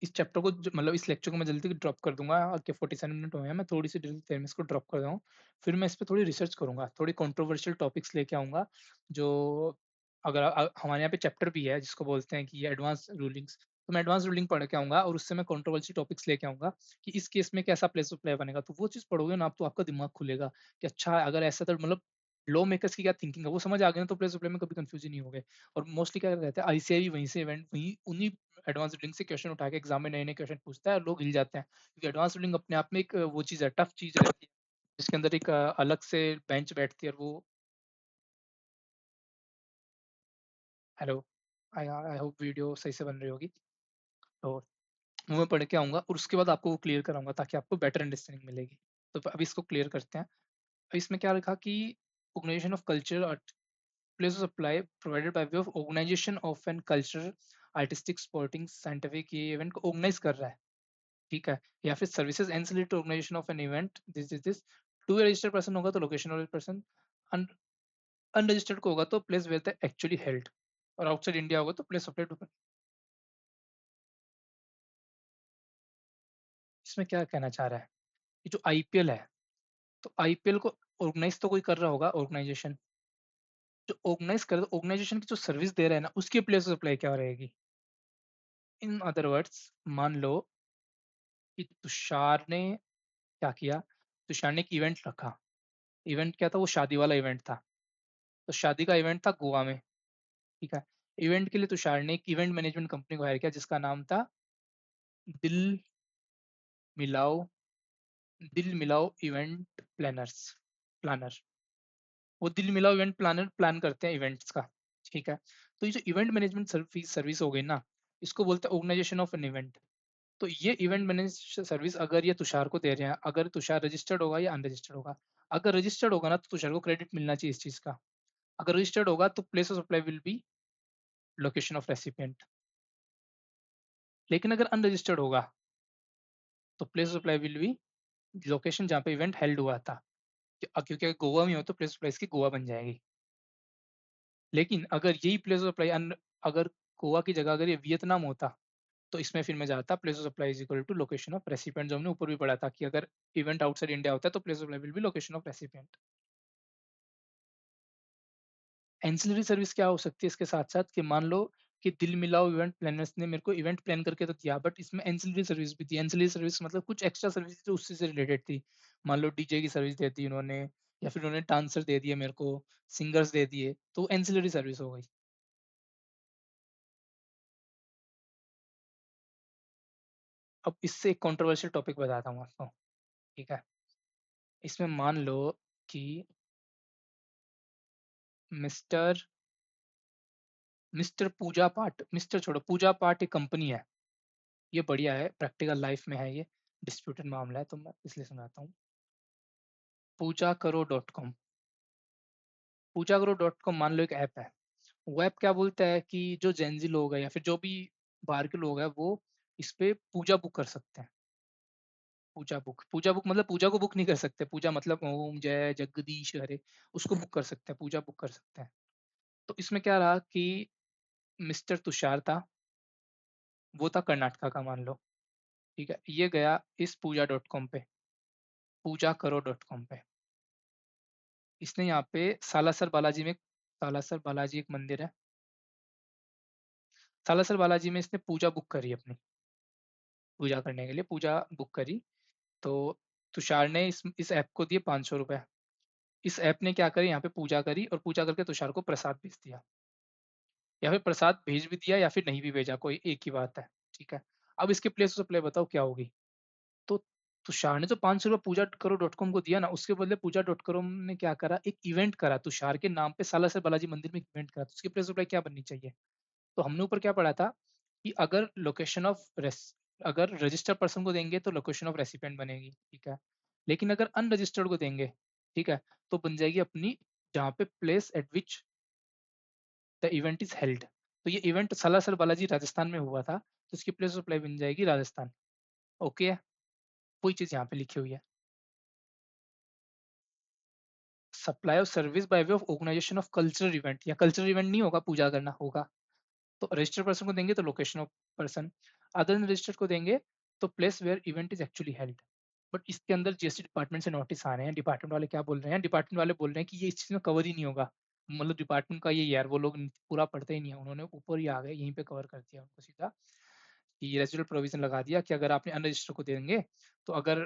इस चैप्टर को मतलब इस लेक्चर को मैं जल्दी ड्रॉप कर दूंगा, और क्या 47 मिनट हुए हैं, मैं थोड़ी सी देर में इसको ड्रॉप कर दूँ, फिर मैं इस पे थोड़ी रिसर्च करूंगा, थोड़ी कंट्रोवर्शियल टॉपिक्स लेके आऊंगा, जो अगर हमारे यहाँ पे चैप्टर भी है जिसको बोलते हैं कि ये एडवांस रूलिंग्स, तो मैं एडवांस रूलिंग पढ़ के आऊंगा, और उससे मैं कंट्रोवर्शियल टॉपिक्स लेके आऊंगा कि इस केस में कैसा प्लेस ऑफ प्ले बनेगा, तो वो चीज़ पढ़ोगे ना आप, तो आपका दिमाग खुलेगा कि अच्छा अगर ऐसा, तो मतलब लॉ मेकर्स की क्या थिंकिंग है वो समझ आ गया ना, तो प्लेस ऑफ प्ले में कभी कंफ्यूजन नहीं होगे। और मोस्टली क्या रहता है, आईसीआई भी वहीं से इवेंट, वहीं उन्हीं एडवांस रीडिंग से क्वेश्चन उठा के एग्जाम में नए नए क्वेश्चन पूछता है, और लोग हिल जाते हैं, क्योंकि एडवांस रीडिंग अपने आप में एक वो चीज़ है, टफ चीज़ रहती है, जिसके अंदर एक अलग से बेंच बैठती है, और वो hello, I I hope video सही से बन रही होगी। तो वो मैं पढ़ के आऊँगा, और उसके बाद आपको वो क्लियर कराऊंगा, ताकि आपको बेटर अंडरस्टैंडिंग मिलेगी। तो अभी इसको क्लियर करते हैं। अब इसमें क्या लिखा कि organization of culture place of supply provided by way of organization of an culture, artistic, sporting, scientific, ये इवेंट को ऑर्गेनाइज कर रहा है, ठीक है, या फिर services ancillary to organization of an event, this to registered person होगा तो लोकेशन ऑफ पर्सन, अनरजिस्टर्ड को होगा तो place where the actually held, और आउटसाइड इंडिया होगा तो प्लेस ऑफ। इसमें क्या कहना चाह रहा है, कि जो आईपीएल है, तो आईपीएल को ऑर्गेनाइज तो कोई कर रहा होगा, ऑर्गेनाइजेशन जो ऑर्गेनाइज कर, ऑर्गेनाइजेशन की जो सर्विस दे रहा है ना, उसकी प्लेस ऑफ प्ले क्या रहेगी। इन अदर वर्ड्स, मान लो कि तुषार ने क्या किया, तुषार ने एक इवेंट रखा, इवेंट क्या था, वो शादी वाला इवेंट था, तो शादी का इवेंट था गोवा में, ठीक है। इवेंट के लिए तुषार ने एक इवेंट मैनेजमेंट कंपनी को हायर किया, जिसका नाम था दिल मिलाओ, दिल मिलाओ इवेंट प्लानर। वो दिल मिलाओ इवेंट प्लानर प्लान करते हैं इवेंट्स का, ठीक है। तो ये जो इवेंट मैनेजमेंट सर्विस हो गई ना, इसको बोलते हैं ऑर्गेनाइजेशन ऑफ एन इवेंट। तो ये इवेंट मैनेज सर्विस अगर ये तुषार को दे रहे हैं, अगर तुषार रजिस्टर्ड होगा या अनरजिस्टर्ड होगा, अगर रजिस्टर्ड होगा ना तो तुषार को क्रेडिट मिलना चाहिए इस चीज का, अगर रजिस्टर्ड होगा तो place of supply will be location of recipient, लेकिन अगर अनरजिस्टर्ड होगा तो place of supply will be location जहाँ पे इवेंट हेल्ड हुआ था, क्योंकि अगर गोवा में हो तो प्लेस ऑफ सप्लाई की गोवा बन जाएगी। लेकिन अगर यही प्लेस ऑफ सप्लाई अगर गोवा की जगह अगर ये वियतनाम होता, तो इसमें फिर मैं जाता place of supply is equal to location of recipient, जो हमने ऊपर भी पढ़ा था कि अगर इवेंट आउटसाइड इंडिया होता है तो place of supply will be location of recipient. Ancillary service क्या हो सकती है इसके साथ साथ, कि मान लो कि दिल मिलाओ इवेंट प्लानर्स ने मेरे को इवेंट प्लान करके तो दिया, बट इसमें एंसिलरी सर्विस भी थी। एंसिलरी सर्विस मतलब कुछ एक्स्ट्रा सर्विस जो उससे से रिलेटेड थी। मान लो डीजे की सर्विस दे दी उन्होंने, या फिर उन्होंने डांसर दे दिए मेरे को, सिंगर्स दे दिए, तो एंसिलरी सर्विस हो गई। अब इससे एक कंट्रोवर्शियल टॉपिक बताता हूँ आपको, ठीक है। इसमें मान लो कि मिस्टर मिस्टर पूजा पाठ, मिस्टर छोड़ो, पूजा पाठ एक कंपनी है। ये बढ़िया है, प्रैक्टिकल लाइफ में है ये, डिस्प्यूटेड मामला है तो मैं इसलिए सुनाता हूँ। पूजा करो डॉट कॉम, पूजा करो डॉट कॉम मान लो एक ऐप है। वो ऐप क्या बोलता है कि जो जेंजी लोग हैं या फिर जो भी बाहर के लोग हैं वो इस पे पूजा बुक कर सकते हैं। पूजा बुक, पूजा बुक मतलब पूजा को बुक नहीं कर सकते, पूजा मतलब ओम जय जगदीश हरे, उसको बुक कर सकते हैं, पूजा बुक कर सकते हैं। तो इसमें क्या रहा कि मिस्टर तुषार था, वो था कर्नाटका का मान लो, ठीक है। ये गया इस पूजा डॉट कॉम पे, पूजा करो डॉट कॉम पे। इसने यहाँ पे सालासर बालाजी में, सालासर बालाजी एक मंदिर है, सालासर बालाजी में इसने पूजा बुक करी अपनी, पूजा करने के लिए पूजा बुक करी। तो तुषार ने इस ऐप को दिए 500 रुपए। इस ऐप ने क्या करी, यहाँ पे पूजा करी और पूजा करके तुषार को प्रसाद भेज दिया, या फिर प्रसाद भेज भी दिया या फिर नहीं भी भेजा, कोई एक ही बात है, ठीक है। अब इसके प्लेस ऑफ प्ले बताओ क्या होगी। तो तुषार ने जो 500 रुपये पूजा करो डॉट कॉम को दिया ना, उसके बदले पूजा डॉट कॉम ने क्या करा, एक इवेंट करा तुषार के नाम पे, सालासर बालाजी मंदिर में एक इवेंट करा। तो उसकी प्लेस ऑफ प्ले क्या बननी चाहिए। तो हमने ऊपर क्या पढ़ा था कि अगर लोकेशन ऑफ अगर रजिस्टर्ड पर्सन को देंगे तो लोकेशन ऑफ रेसिपिएंट बनेगी, ठीक है। लेकिन अगर अनरजिस्टर्ड को देंगे, ठीक है, तो बन जाएगी अपनी, जहाँ पे place at which the event is held. तो ये इवेंट सालासर बालाजी राजस्थान में हुआ था, तो इसकी प्लेस ऑफ प्ले बन जाएगी राजस्थान। ओके है, वही चीज यहाँ पे लिखी हुई है। Supply of service by way of organization of cultural event, या कल्चरल इवेंट नहीं होगा, पूजा करना होगा, तो रजिस्टर्ड पर्सन को देंगे तो location of person, other registered को देंगे तो place where event is actually held. But इसके अंदर जीएसटी डिपार्टमेंट से नोटिस आ रहे हैं, डिपार्टमेंट वाले क्या बोल रहे हैं, डिपार्टमेंट वाले बोल रहे हैं कि ये इस चीज में कवर ही नहीं होगा। मतलब डिपार्टमेंट का ये यार, वो लोग पूरा पढ़ते ही नहीं है, उन्होंने ऊपर ही आ गए, यहीं पे कवर कर दिया उनको सीधा, कि रेजिडुअल प्रोविजन लगा दिया कि अगर आपने अनरजिस्टर्ड को देंगे तो अगर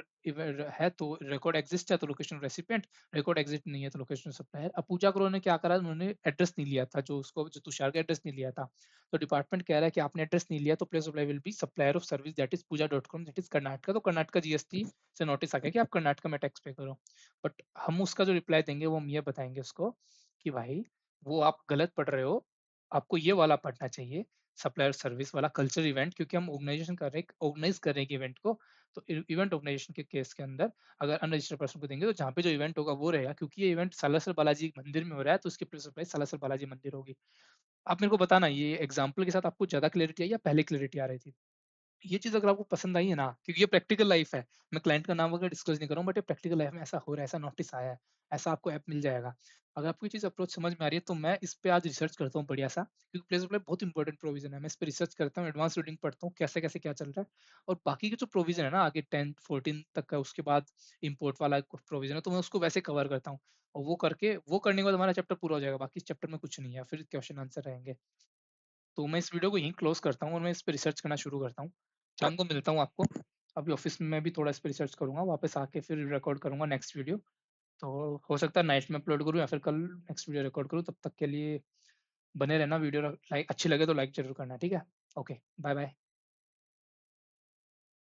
है तो रिकॉर्ड एग्जिस्ट है तो लोकेशन रेसिपिएंट, रिकॉर्ड एग्जिस्ट नहीं है तो लोकेशन सप्लायर। अब पूजा करो ने क्या करा, उन्होंने एड्रेस नहीं लिया था, जो उसको जो तुषार का एड्रेस नहीं लिया था। तो डिपार्टमेंट कह रहा है कि आपने एड्रेस नहीं लिया तो place supply will be supplier of service that is Pooja dot com that is Karnataka. तो कर्नाटका जीएसटी से नोटिस आ गया कि आप कर्नाटका में टैक्स पे करो। बट हम उसका जो रिप्लाई देंगे वो हम ये बताएंगे उसको कि भाई वो आप गलत पढ़ रहे हो, आपको ये वाला पढ़ना चाहिए, सप्लायर सर्विस वाला कल्चर इवेंट, क्योंकि हम ऑर्गेनाइजेशन कर रहे हैं, ऑर्गेनाइज कर रहे हैं इवेंट को। तो इवेंट ऑर्गेनाइजेशन के केस के अंदर अगर अनरजिस्टर्ड पर्सन को देंगे तो जहाँ पे जो इवेंट होगा वो रहेगा, क्योंकि ये इवेंट सालासर बालाजी मंदिर में हो रहा है तो उसकी प्लेस सप्लाई सालासर बालाजी मंदिर होगी। आप मेरे को बताना ये एग्जाम्पल के साथ आपको ज्यादा क्लैरिटी आई या पहले क्लैरिटी आ रही थी। ये चीज अगर आपको पसंद आई है ना, क्योंकि ये प्रैक्टिकल लाइफ है, मैं क्लाइंट का नाम वगैरह डिस्क्लोज नहीं कर रहा हूँ, बट ये प्रैक्टिकल लाइफ में ऐसा हो रहा है, ऐसा नोटिस आया है, ऐसा आपको ऐप मिल जाएगा। अगर आपको ये चीज अप्रोच समझ में आ रही है तो मैं इस पे आज रिसर्च करता हूँ बढ़िया सा, क्योंकि प्लेस ऑफ बहुत इंपॉर्टेंट प्रोविजन है। मैं इस पे रिसर्च करता हूँ, एडवांस रीडिंग पढ़ता हूँ कैसे कैसे क्या चल रहा है, और बाकी के जो प्रोविजन है ना आगे 10 14 तक का, उसके बाद इम्पोर्ट वाला प्रोविजन है, तो मैं उसको वैसे कवर करता हूँ। और वो करके वो करने के बाद हमारा चैप्टर पूरा हो जाएगा, बाकी इस चैप्टर में कुछ नहीं है, फिर क्वेश्चन आंसर रहेंगे। तो मैं इस वीडियो को यहीं क्लोज करता हूँ और मैं इस पर रिसर्च करना शुरू करता हूँ। शाम को मिलता हूँ आपको, अभी ऑफिस में मैं भी थोड़ा इस पर रिसर्च करूंगा, वापस आके फिर रिकॉर्ड करूंगा नेक्स्ट वीडियो। तो हो सकता है नाइट में अपलोड करूँ या फिर कल नेक्स्ट वीडियो रिकॉर्ड करूँ, तब तक के लिए बने रहना। वीडियो लाइक अच्छी लगे तो लाइक जरूर करना, ठीक है। Okay, bye bye.